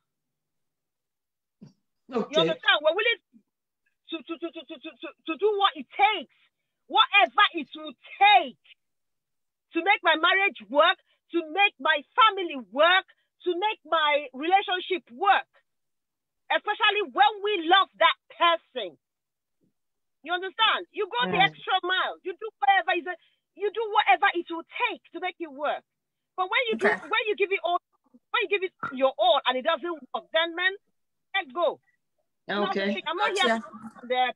Okay. You understand? We're willing to do what it takes, whatever it will take to make my marriage work, to make my family work, to make my relationship work. Especially when we love that person. You understand? You go the extra mile. You do whatever it will take to make it work. But when you give it all, when you give it your all and it doesn't work, then man, let go. Okay. I'm not here the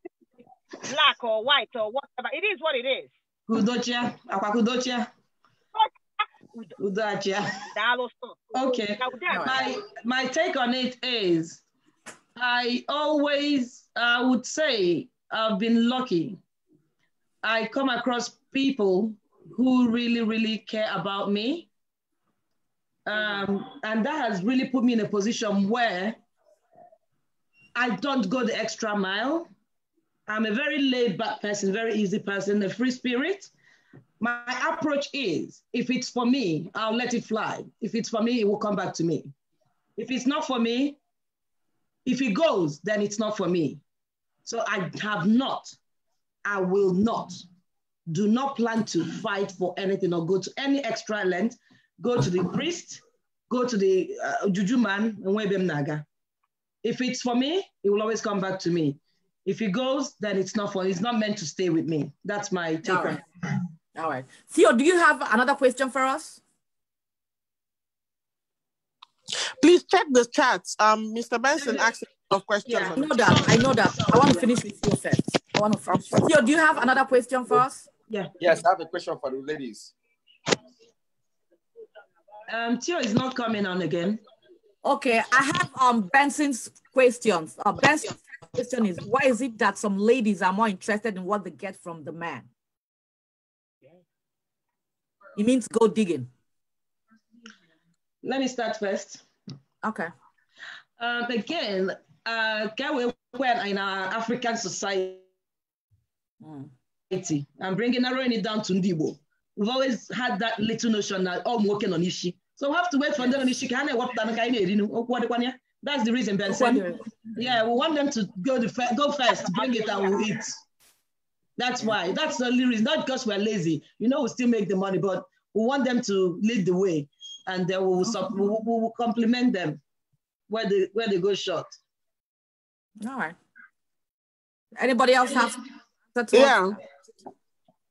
black or white or whatever. It is what it is. Okay. My take on it is, I would say I've been lucky. I come across people who really, really care about me. And that has really put me in a position where I don't go the extra mile. I'm a very laid-back person, very easy person, a free spirit. My approach is, if it's for me, I'll let it fly. If it's for me, it will come back to me. If it's not for me, if it goes, then it's not for me. So I will not, do not plan to fight for anything or go to any extra length, go to the priest, go to the juju man, and webem naga. If it's for me, it will always come back to me. If it goes, then it's not meant to stay with me. That's my take on it. All right. Theo, do you have another question for us? Please check the chats. Mr. Benson asked a question. Yeah, I know that. I want to finish with Theo first. Theo, do you have another question for us? Yeah. Yes, I have a question for the ladies. Theo is not coming on again. Okay, I have Benson's questions. Benson's question is, why is it that some ladies are more interested in what they get from the man? It means go digging. Let me start first. Okay. Again, when in our African society, I'm narrowing it down to Ndibo. We've always had that little notion that all working on Ishi. So we have to wait for them on Ishi. That's the reason, Benson. Yeah, we want them to go first, bring it and we'll eat. That's why. That's the only reason. Not because we're lazy. You know, we still make the money, but we want them to lead the way, and then we will compliment them where they go short. All right. Anybody else have? Yeah.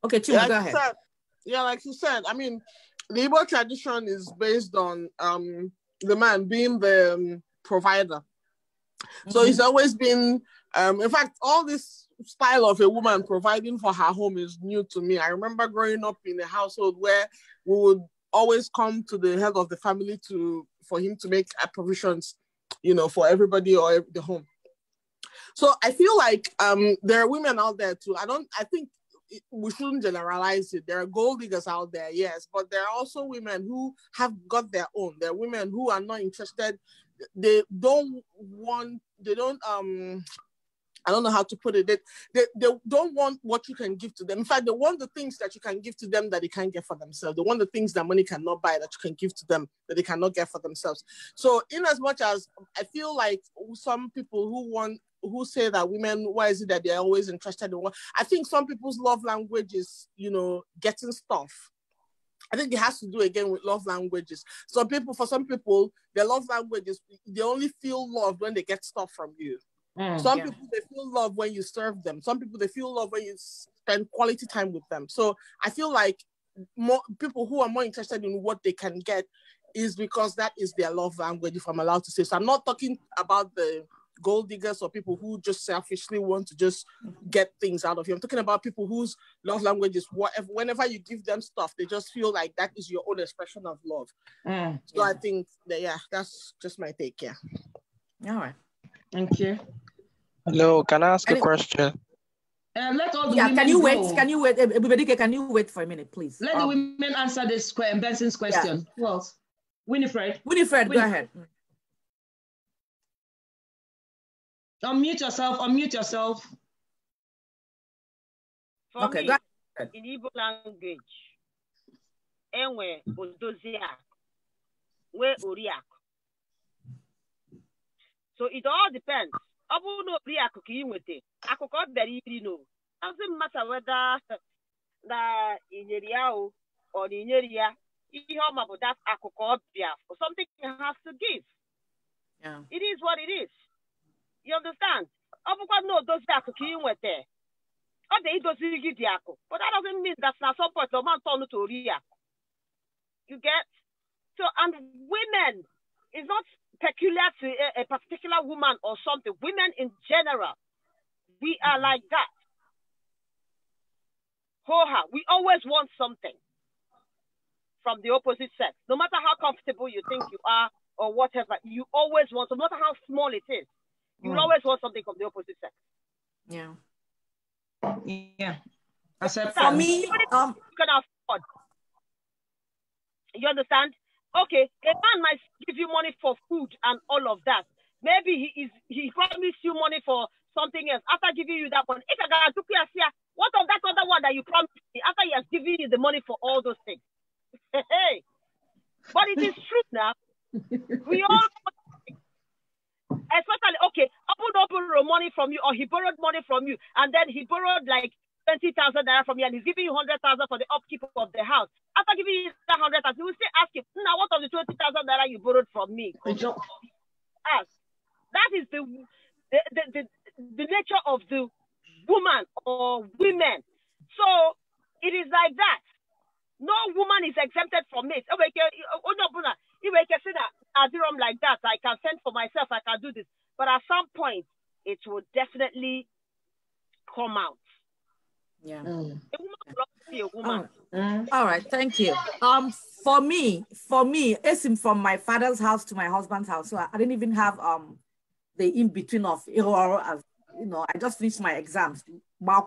Okay, Chima, go ahead. Like you said, I mean, the Igbo tradition is based on the man being the provider. So it's always been, in fact, all this style of a woman providing for her home is new to me. I remember growing up in a household where we would always come to the head of the family for him to make provisions, for everybody or the home. So I feel like there are women out there too. I think we shouldn't generalize it. There are gold diggers out there, yes, but there are also women who have got their own. There are women who are not interested. I don't know how to put it. They don't want what you can give to them. In fact, they want the things that you can give to them that they can't get for themselves. They want the things that money cannot buy that you can give to them that they cannot get for themselves. So in as much as I feel like some people who say that women, why is it that they're always interested in what? I think some people's love language is, getting stuff. I think it has to do again with love languages. For some people, their love language is they only feel loved when they get stuff from you. Some people, they feel love when you serve them. Some people, they feel love when you spend quality time with them. So I feel like more people who are more interested in what they can get is because that is their love language, if I'm allowed to say. So I'm not talking about the gold diggers or people who just selfishly want to just get things out of you. I'm talking about people whose love language is whenever you give them stuff, they just feel like that is your own expression of love. So I think that, that's just my take. Yeah. All right. Thank you. Hello, can I ask a question? Let all the women can you go. wait? Can you wait? Everybody, can you wait for a minute, please? Let the women answer this Benson's question. Yeah. Who else? Winifred, go ahead. Unmute yourself. For me, in Igbo language, enwe odozia, we oriak. So it all depends. Abu no oriak ki inwete. Akoko beri no. Doesn't matter whether the inyeria or the inyeria. But that's akoko or something you have to give. Yeah. It is what it is. You understand? No, those ki inwete. But that doesn't mean that at some point the man turned to react. You get? So, and women is not peculiar to a particular woman or something. Women in general, we are like that. We always want something from the opposite sex. No matter how comfortable you think you are or whatever, you always want, no matter how small it is, you always want something from the opposite sex. Yeah. Yeah. For me, you can afford. You understand? Okay, a man might give you money for food and all of that. Maybe he promised you money for something else after giving you that one. If I got to what of that other one that you promised me after he has given you the money for all those things? Hey, but it is true now. We all, especially, okay, borrowed money from you, or he borrowed money from you, and then he borrowed like 20,000 naira from you, and he's giving you 100,000 for the upkeep of the house. After giving you that 100,000, you will still ask him, now what of the 20,000 naira you borrowed from me? Ask. That is the nature of the woman or women. So it is like that. No woman is exempted from it. Like that, I can fend for myself, I can do this. But at some point, it will definitely come out. Yeah. A woman will always be a woman. All right, thank you. For me, it's from my father's house to my husband's house. So I didn't even have the in-between of, you know, I just finished my exams a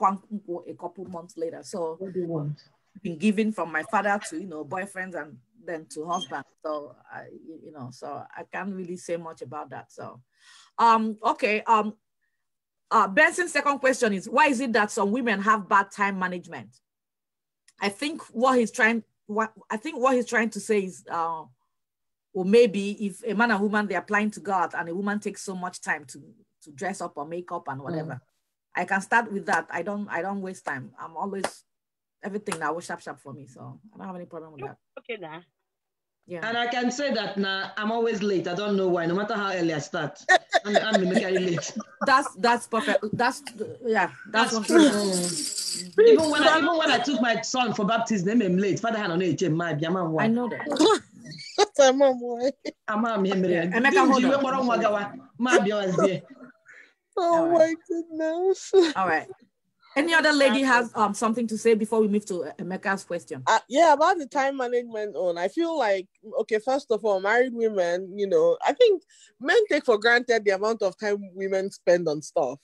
couple months later. So what do you want? Been given from my father to, you know, boyfriends and then to husband. So you know, so I can't really say much about that. So okay. Benson's second question is, why is it that some women have bad time management? I think what he's trying to say is, or maybe if a man and woman, they are applying to God, and a woman takes so much time to dress up or make up and whatever. I can start with that. I don't waste time. I'm always, everything now was sharp for me, so I don't have any problem with that. Okay now. Yeah. And I can say that now I'm always late. I don't know why. No matter how early I start, I'm late. That's perfect. That's true. Even when I took my son for baptism, I'm late. Father had on it. I know that. Oh my goodness. All right. Any other lady has something to say before we move to Emeka's question? Yeah, about the time management I feel like, okay, first of all, married women, you know, I think men take for granted the amount of time women spend on stuff.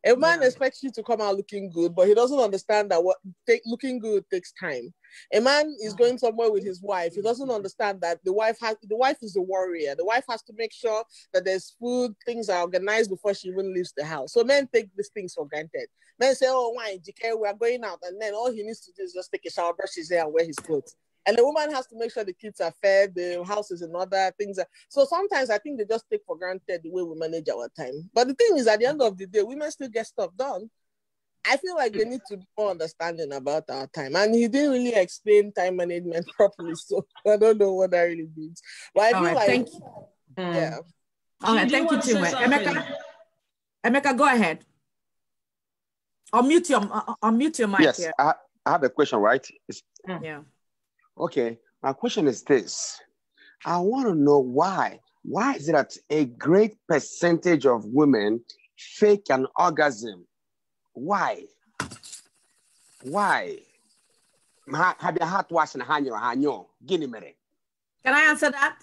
A man expects you to come out looking good, but he doesn't understand that looking good takes time. A man is going somewhere with his wife. He doesn't understand that the wife is the warrior. The wife has to make sure that there's food, things are organized before she even leaves the house. So men take these things for granted. Men say, oh, why, GK, we are going out. And then all he needs to do is just take a shower, brush his hair, and wear his clothes. And the woman has to make sure the kids are fed, the house is in order, things are... So sometimes I think they just take for granted the way we manage our time. But the thing is, at the end of the day, women still get stuff done. I feel like they need to be more understanding about our time. And he didn't really explain time management properly, so I don't know what that really means. But I feel like... Thank you. Yeah. All right, thank you, Chinwe. Emeka, go ahead. Unmute your mic. Yes, here. I have a question, right? Yeah. Okay, my question is this. I want to know why. Why is it that a great percentage of women fake an orgasm? Why? Why? Have your heart wash and hanyo? Guinea mere. Can I answer that?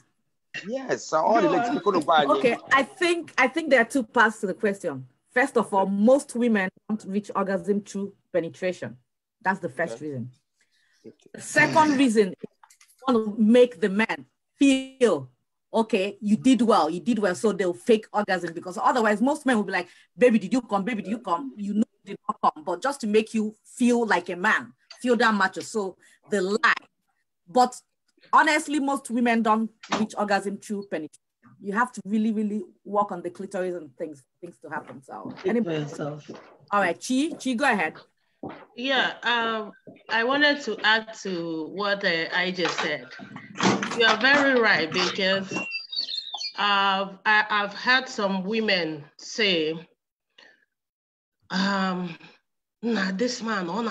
Yes. Okay. I think there are two parts to the question. First of all, most women don't reach orgasm through penetration. That's the first reason. The second reason is you want to make the man feel, okay, you did well, so they'll fake orgasm, because otherwise most men will be like, baby, did you come? Baby, did you come? You know you did not come, but just to make you feel like a man, feel that much, so they lie. But honestly, most women don't reach orgasm through penetration. You have to really, really work on the clitoris and things to happen. So, all right, Chi, go ahead. Yeah, I wanted to add to what I just said. You are very right, because I've heard some women say, nah, this man, done.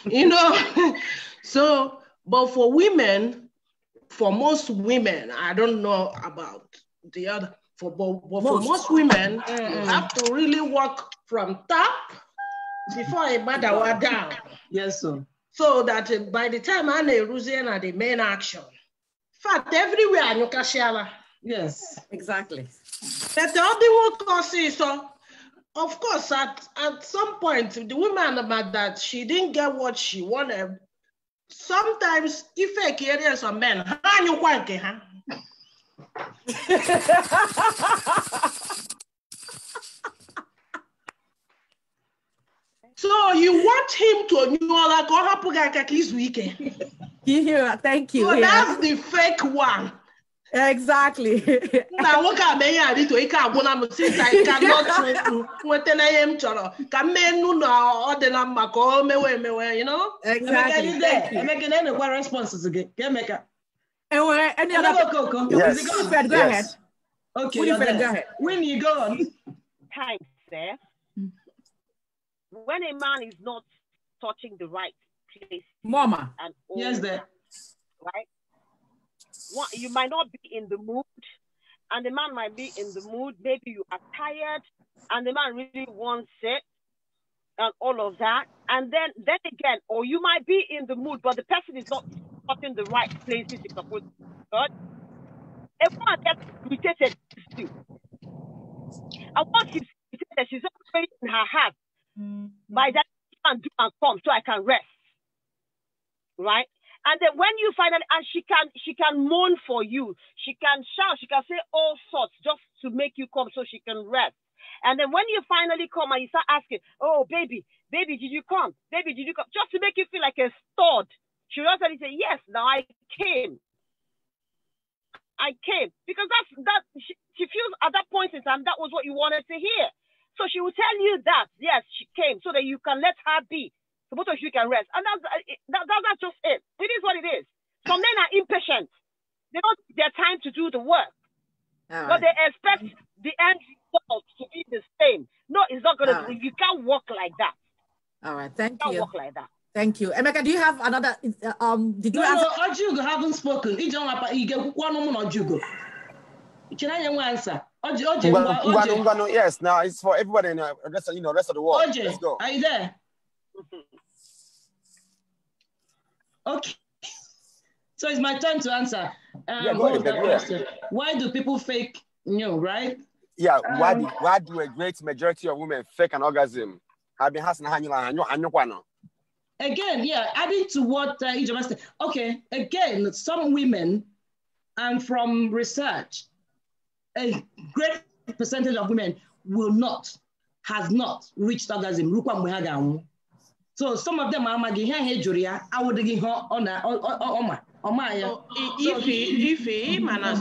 You know, so, but for women, for most women, I don't know about the other, for most women, you have to really work from top before a matter was down. Yes, sir. So that by the time I'm a Rusian at the main action, in fact, everywhere you can share. Yes, exactly. But the other one can see, so of course, at some point, the woman about that, she didn't get what she wanted. Sometimes, if I carry some men, So you want him to know like what happened this weekend? Yeah, thank you. So that's the fake one. Exactly. Now what can I do to since I cannot what I am choro. Can men no order you know? Exactly. I'm making any responses again. And any other Okoko? Yes. Winifred, go ahead. Okay, Winifred, go ahead. Winnie, go on. Thanks, sir. When a man is not touching the right place, Mama. and Yes, there. Right? You might not be in the mood, and the man might be in the mood. Maybe you are tired, and the man really wants it, and all of that. And then again, or you might be in the mood, but the person is not touching the right places you're supposed to. But everyone gets irritated with you. And once she's irritated, she's already in her heart. By that time, do and come so I can rest. Right? And then when you finally, and she can moan for you, she can shout, she can say all sorts just to make you come so she can rest. And then when you finally come and you start asking, oh, baby, did you come? Baby, did you come? Just to make you feel like a stud. She will also say, yes, now I came. Because she feels at that point in time, that was what you wanted to hear. So she will tell you that, yes, she came so that you can let her be. So both of you can rest. And that's just it. It is what it is. Some men are impatient. They don't take their time to do the work. But they expect the end result to be the same. No, it's not going to be. You can't work like that. All right, thank you. You can't work like that. Thank you. Emeka, do you have another, did you answer? No, Ojugo haven't spoken. You get one woman Ojugo. Can I answer? Oje. Yes, now it's for everybody in the rest of the world. Oje, let's go. Are you there? Okay. So it's my turn to answer. Go ahead. Why do people fake right? Yeah, why do a great majority of women fake an orgasm? Again, adding to what Ijoma said. Okay, again, some women, and from research, a great percentage of women has not reached orgasm. So some of them are if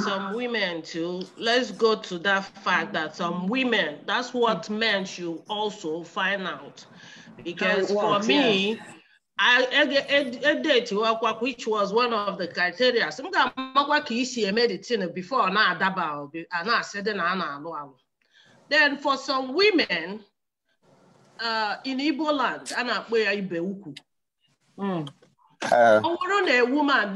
some women too, let's go to that fact that some women, that's what men should also find out. Because for me, I date which was one of the criteria. Some medicine before then for some women in Igbo land, a woman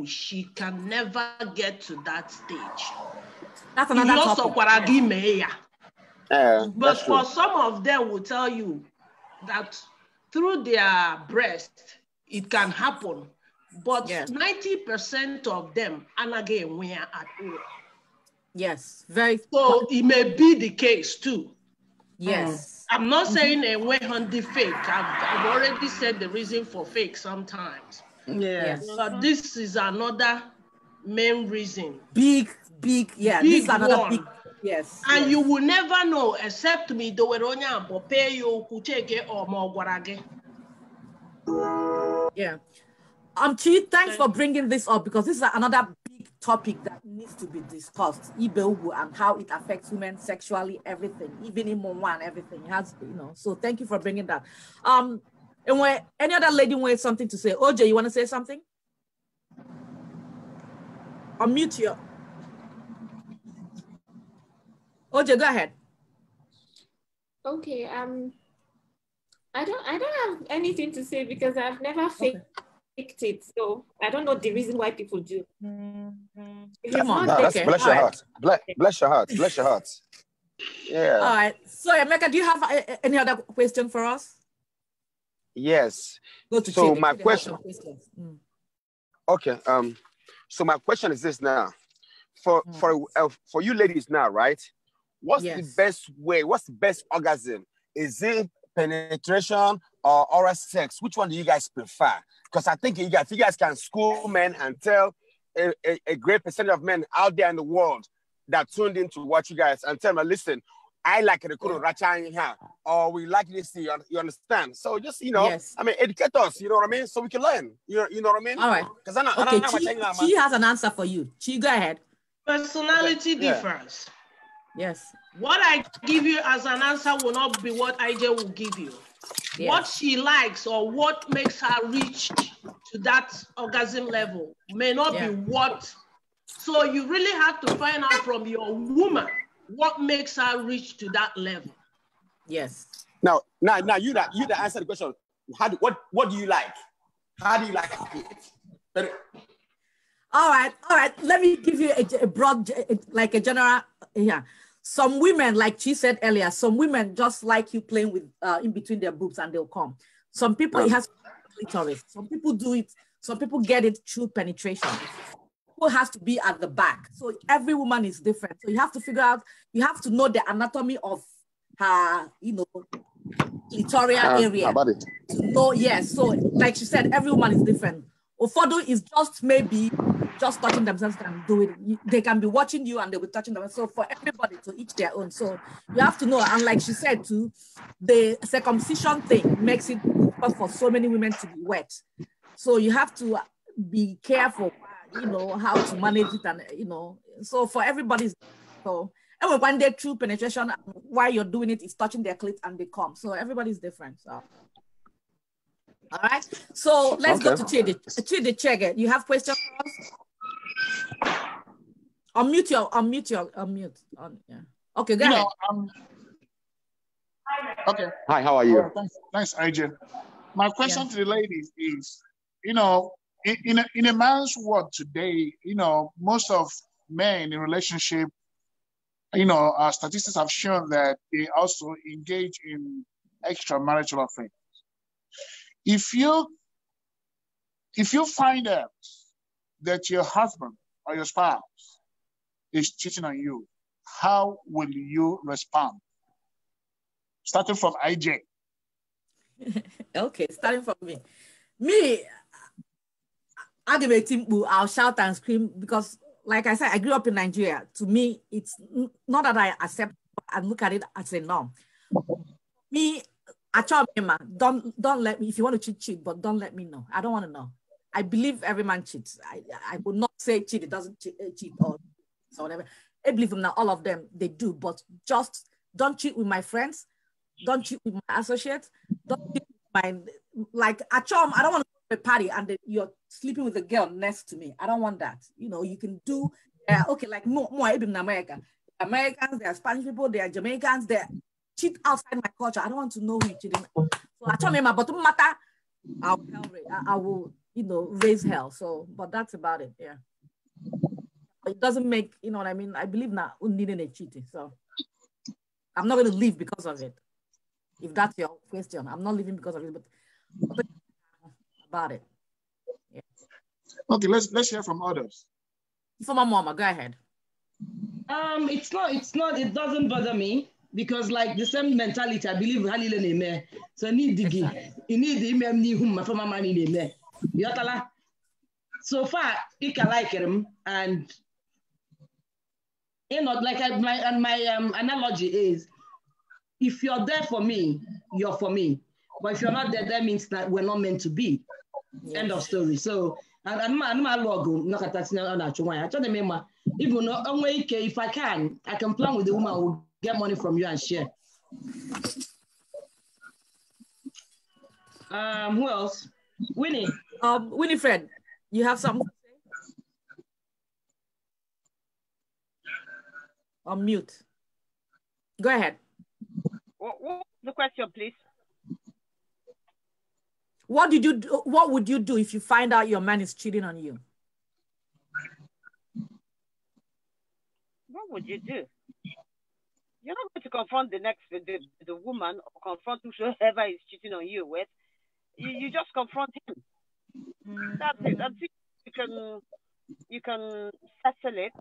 she can never get to that stage. That's another topic. But for some of them will tell you that through their breast it can happen, but 90% of them are not getting where at all. Yes, very. So it may be the case too. Yes. I'm not saying a way on the fake. I've already said the reason for fake sometimes. Yes. But this is another main reason. Big, yeah. This is another one. Big, yes. And you will never know except me do weronya bope you kuchege or mogwarage. Yeah. Chi, thanks for bringing this up, because this is another big topic that needs to be discussed. Ibeugwu and how it affects women sexually, everything, even in Monwan, everything has, So thank you for bringing that. And when any other lady wants something to say, Oje, you want to say something? Unmute you. Oje, go ahead. Okay. I don't have anything to say because I've never faked it, so I don't know the reason why people do. Bless your heart. Bless your heart. Bless your heart. Yeah. All right. So, Emeka, do you have any other question for us? Yes. Go to so Chidi. my question. Okay. So my question is this now, for you ladies now, right? What's the best way? What's the best orgasm? Is it penetration or oral sex? Which one do you guys prefer? Because I think if you guys can school men and tell a great percentage of men out there in the world that tuned into what you guys and tell them, listen, I like the Kuru Racha in here, or we like this, you understand? So just, I mean, educate us, you know what I mean? So we can learn, you know what I mean? All right. Because I Okay, Chi has an answer for you. Chi, go ahead. Personality difference. Yes. What I give you as an answer will not be what IJ will give you. Yes. What she likes or what makes her reach to that orgasm level may not be what. So you really have to find out from your woman what makes her reach to that level. Yes. Now you that answer the question. What do you like? How do you like it? All right. Let me give you a broad, like a general. Yeah. Some women, like she said earlier, some women just like you playing with in between their boobs and they'll come. Some people it has clitoris. Some people do it. Some people get it through penetration. People has to be at the back. So every woman is different. So you have to figure out. You have to know the anatomy of her, clitoral area. To know, yes. So like she said, every woman is different. Ofodo is just maybe just touching themselves can do it. They can be watching you and they'll be touching themselves. So for everybody to each their own. So you have to know. And like she said too, the circumcision thing makes it difficult for so many women to be wet. So you have to be careful, how to manage it and, so for everybody. So and when they through penetration, while you're doing it, it's touching their clit and they come. So everybody's different. So. All right. So let's go to Chidi Chiege. You have questions for us? Unmute. Yeah. Okay, go ahead. Okay. Hi, how are you? Thanks, IJ. My question to the ladies is, in a man's world today, most of men in relationship, statistics have shown that they also engage in extramarital affairs. If you find out that your husband or your spouse is cheating on you, how will you respond? Starting from IJ. Okay, starting from me. I'll shout and scream because, like I said, I grew up in Nigeria. To me, it's not that I accept and look at it as a norm. Don't let me, if you want to cheat, but don't let me know. I don't want to know. I believe every man cheats. I would not say cheat, doesn't cheat or whatever. I believe them now, all of them, they do, but just don't cheat with my friends. Don't cheat with my associates. Don't cheat with my, like, I don't want to go to a party and you're sleeping with a girl next to me. I don't want that. You can do, okay, like more in America. Americans, they are Spanish people, they are Jamaicans, they cheat outside my culture. I don't want to know who you're cheating. So I told me, but no matter, I will, raise hell. So, but that's about it. Yeah. It doesn't make, you know what I mean? I believe now needing a cheating. So I'm not going to leave because of it. If that's your question, I'm not leaving because of it, but about it. Yeah. Okay, let's hear from others. From my mama, go ahead. It doesn't bother me. Because like the same mentality, I believe Halile Neme. So need digi. You need the email ni hum for my money name. Yatala. So far, I can like him, and like my analogy is, if you're there for me, you're for me. But if you're not there, that means that we're not meant to be. Yes. End of story. So I'm my logo. Not at that now. I told them, even if I can plan with the woman who will get money from you and share. Who else? Winnie. Winifred, you have something to say? On mute. Go ahead. What's the question, please? What would you do if you find out your man is cheating on you? What would you do? You're not going to confront the woman or confront whoever is cheating on you with. You just confront him. That's it. That's it. You can settle it.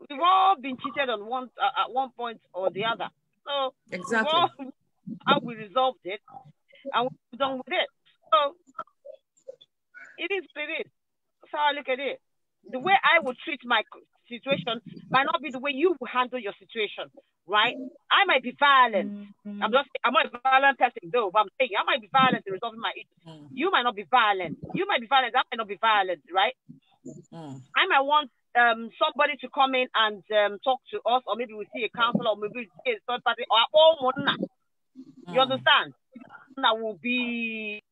We've all been cheated on at one point or the other. So exactly how we resolved it and we're done with it. So it is what it is. That's how I look at it. The way I would treat my situation might not be the way you will handle your situation, right? I might be violent. I'm not a violent person though, but I'm saying I might be violent in resolving my issues. You might not be violent. You might be violent. I might not be violent, right? I might want somebody to come in and talk to us, or maybe we see a counselor, or maybe we see a third party, or all one. You understand? That will be.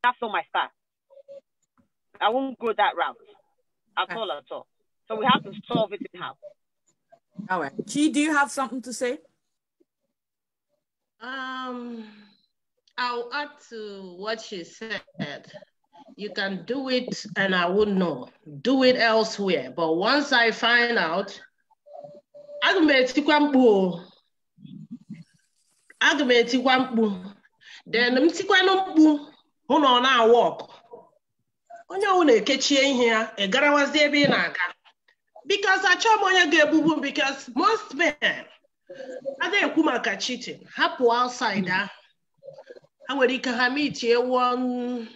That's not my style. I won't go that route at all. So we have to solve it in house. All right. Chi, do you have something to say? I'll add to what she said. You can do it and I wouldn't know. Do it elsewhere. But once I find out, then who know now walk. Because I chop on your because most men I think kumaka cheating. Hapo outsider. I would meet you one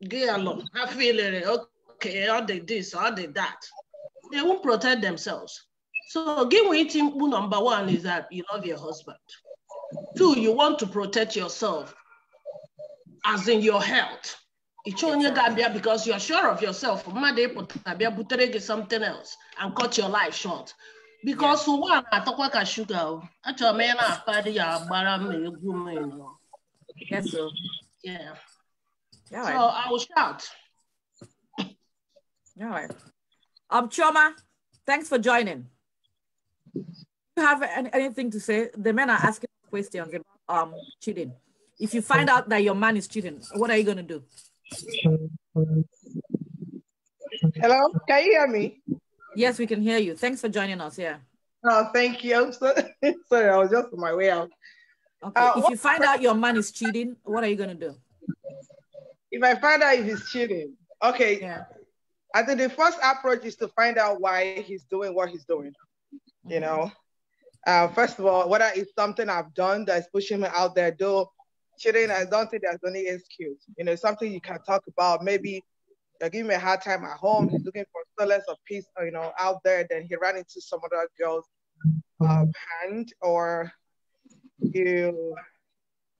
girl. I feel it okay, all the this, all the that. They won't protect themselves. So give waiting number one is that you love your husband. 2, you want to protect yourself, as in your health. Because you're sure of yourself, something else and cut your life short. Because one, I talk like a sugar. Yes, sir. Yeah. All so right. I will shout. All right. Choma, thanks for joining. Do you have anything to say? The men are asking questions about cheating. If you find out that your man is cheating, what are you going to do? Hello, can you hear me? Yes, we can hear you. Thanks for joining us. Yeah. Oh, thank you. Sorry, I was just on my way out. Okay. If you find out your man is cheating, what are you going to do? If I find out if he's cheating, okay. Yeah. I think the first approach is to find out why he's doing what he's doing. You know, first of all, whether it's something I've done that's pushing me out there, though cheating, I don't think there's any excuse. You know, something you can talk about. Maybe you're giving me a hard time at home. He's looking for solace or peace, you know, out there. Then he ran into some other girl's hand, or you.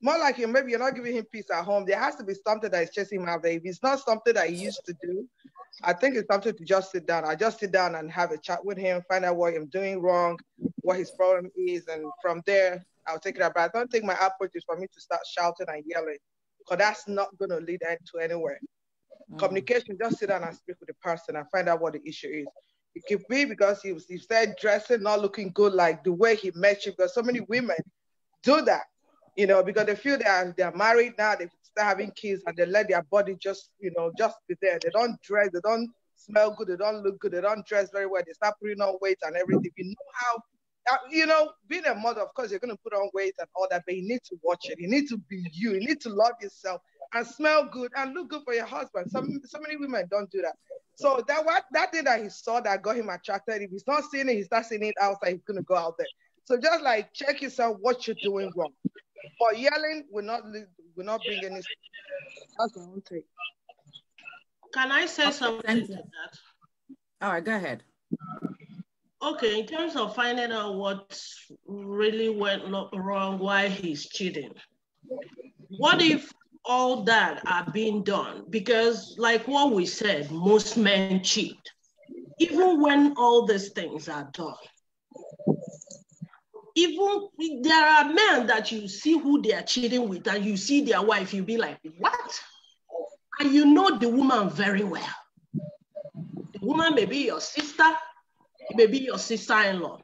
More like maybe you're not giving him peace at home. There has to be something that is chasing him out there. If it's not something that he used to do, I think it's something to just sit down. I just sit down and have a chat with him, find out what I'm doing wrong, what his problem is, and from there, I'll take it up. But I don't think my approach is for me to start shouting and yelling, because that's not going to lead to anywhere. Communication, just sit down and speak with the person and find out what the issue is. It could be because he started dressing, not looking good like the way he met you, because so many women do that. You know, because they feel they're married now, they start having kids, and they let their body just, you know, just be there. They don't dress, they don't smell good, they don't look good, they don't dress very well. They start putting on weight and everything. You know how, you know, being a mother, of course, you're going to put on weight and all that, but you need to watch it. You need to be you. You need to love yourself and smell good and look good for your husband. So many women don't do that. So that thing that he saw that got him attracted, if he's not seeing it, he starts seeing it outside, he's going to go out there. So just like check yourself what you're doing wrong. But yelling will not bring any. That's my own take. Can I say something to that? All right, go ahead. Okay, in terms of finding out what really went wrong, why he's cheating. What if all that are being done? Because like what we said, most men cheat. Even when all these things are done. Even there are men that you see who they are cheating with, and you see their wife, you'll be like, what? And you know the woman very well. The woman may be your sister, it may be your sister-in-law.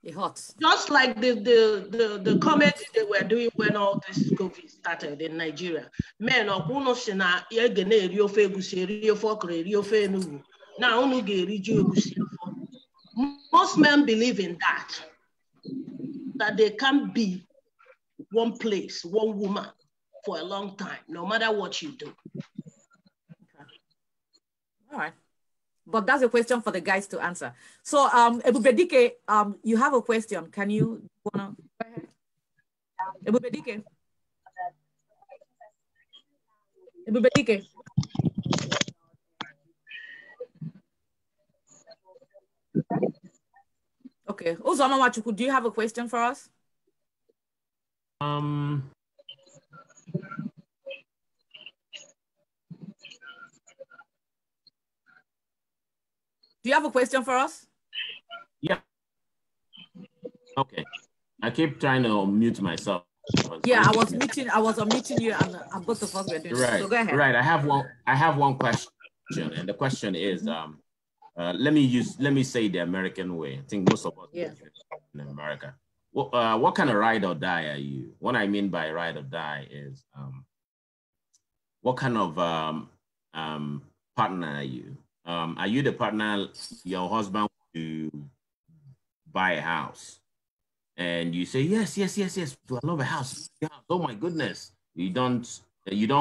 It hurts. Just like the comment they were doing when all this COVID started in Nigeria. Men of Unoshina, Yegene, Riofe Gusi, Riofo, Riofe Nugu. Now Unuge, Rigio Gusi. Most men believe in that they can't be one place, one woman for a long time, no matter what you do. Okay. All right. But that's a question for the guys to answer. So, Ebubedike, you have a question. Can you wanna go ahead? Ebubedike. Ebubedike. Okay. Uzoma Wachuku, do you have a question for us? Do you have a question for us? Yeah. Okay. I keep trying to unmute myself. Yeah, I was unmuting you, and both of us were doing right. So go ahead. Right. I have one question, and the question is, let me say the American way. I think most of us in America. What kind of ride or die are you? What I mean by ride or die is, what kind of partner are you? Are you the partner your husband to buy a house? And you say, yes, I love a house. Oh my goodness. You don't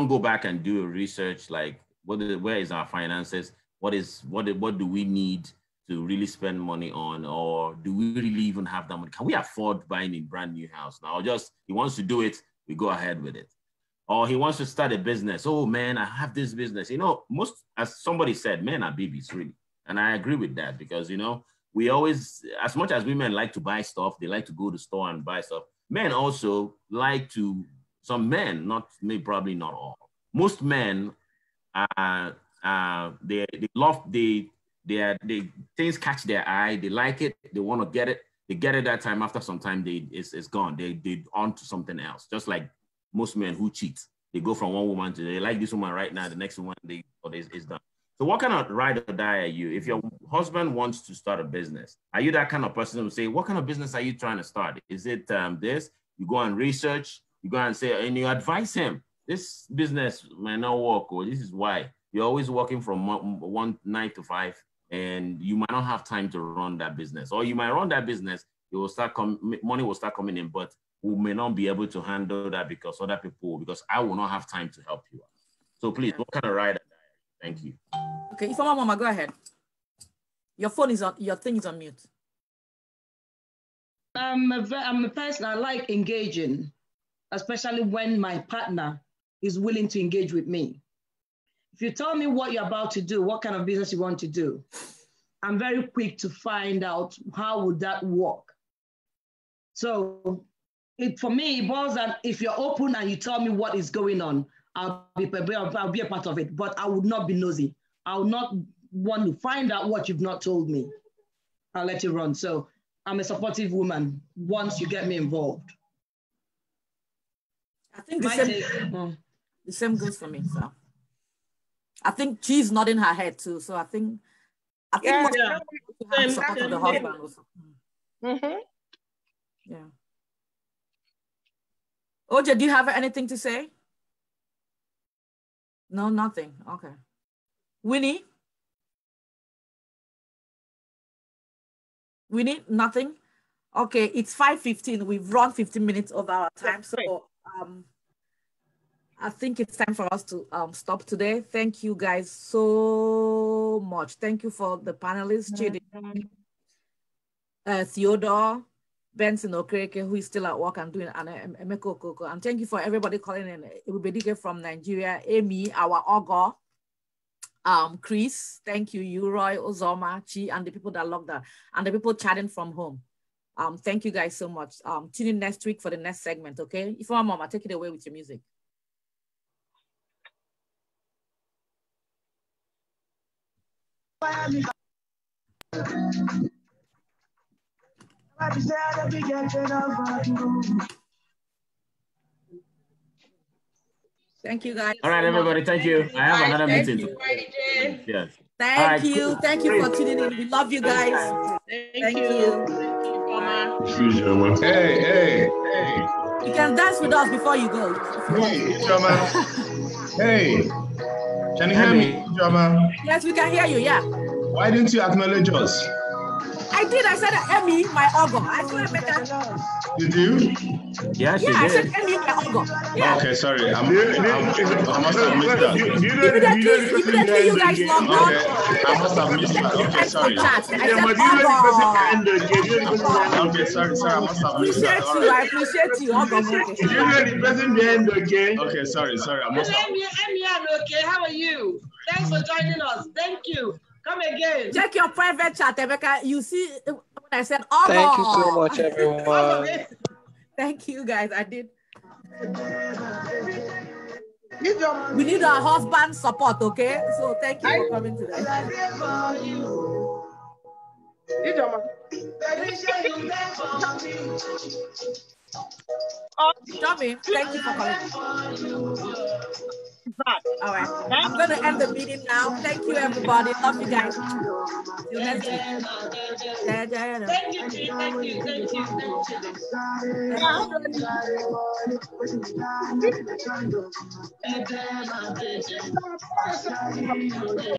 go back and do a research like where is our finances? What do we need to really spend money on? Or do we really even have that money? Can we afford buying a brand new house now? Or just he wants to do it, we go ahead with it. Or he wants to start a business. Oh man, I have this business. As somebody said, men are babies, really. And I agree with that because we always, as much as women like to buy stuff, they like to go to the store and buy stuff. Men also like to, some men, probably not all. Most men, things catch their eye, they like it, they want to get it. They get it that time. After some time, it's gone. They on to something else. Just like most men who cheat, they go from one woman to they like this woman right now. The next one is done. So what kind of ride or die are you? If your husband wants to start a business, are you that kind of person who say, what kind of business are you trying to start? Is it this? You go and research, you go and say, and you advise him, this business might not work, or this is why. You're always working from 9 to 5, and you might not have time to run that business. Or you might run that business, money will start coming in, but we may not be able to handle that because I will not have time to help you. So please, what kind of ride or die? Thank you. Okay, Ifeoma Mama, go ahead. Your phone is on, your thing is on mute. I'm a person, I like engaging, especially when my partner is willing to engage with me. If you tell me what you're about to do, what kind of business you want to do, I'm very quick to find out how would that work. So for me, it boils down, if you're open and you tell me what is going on, I'll be a part of it, but I would not be nosy. I would not want to find out what you've not told me. I'll let you run. So I'm a supportive woman once you get me involved. I think the same goes for me. So I think she's nodding her head too. So I think most have support of the husband also. Yeah. Oche, do you have anything to say? No, nothing. Okay. Winnie? Winnie, nothing? Okay, it's 5:15. We've run 15 minutes over our time. So I think it's time for us to stop today. Thank you guys so much. Thank you for the panelists, Chidi, Theodore, Benson Okereke, who is still at work and doing an Okoko. And thank you for everybody calling in. Ebubedike from Nigeria, Amy, our Ogo, Chris, thank you, Uroy, Ozoma, Chi, and the people that logged that, and the people chatting from home. Thank you guys so much. Tune in next week for the next segment, okay? Ifeoma Mama, take it away with your music. Thank you, guys. All right, everybody. Thank you. I have another meeting. Yes. Thank you. Thank you for tuning in. We love you guys. Thank you. Hey. You can dance with us before you go. Hey. Can you hear me, Jama? Yes, we can hear you. Yeah. Why didn't you acknowledge us? I did. I said Emmy, my Ogo. I said Emeka. Did you? Yeah, she Yeah, I said did. Emmy, my Ogo. Yeah. Okay, sorry. I must have missed that. Immediately you guys logged on. Okay, I must have missed that. Okay, sorry. I said Ogo. Okay, sorry. I must have missed that. All right. I appreciate you, Ogo. Did you know the person behind the game? Okay, sorry. I must have. Emmy, okay. How are you? Thanks for joining us. Thank you. Come again. Check your private chat, Rebecca. You see when I said Ogo. Thank you so much, everyone. Thank you, guys. I did. We need our husband support, okay? So thank you for coming today. Tommy, thank you for coming. All right. I'm going to end the meeting now. Thank you, everybody. Love you guys. See you next week. Thank you, thank you.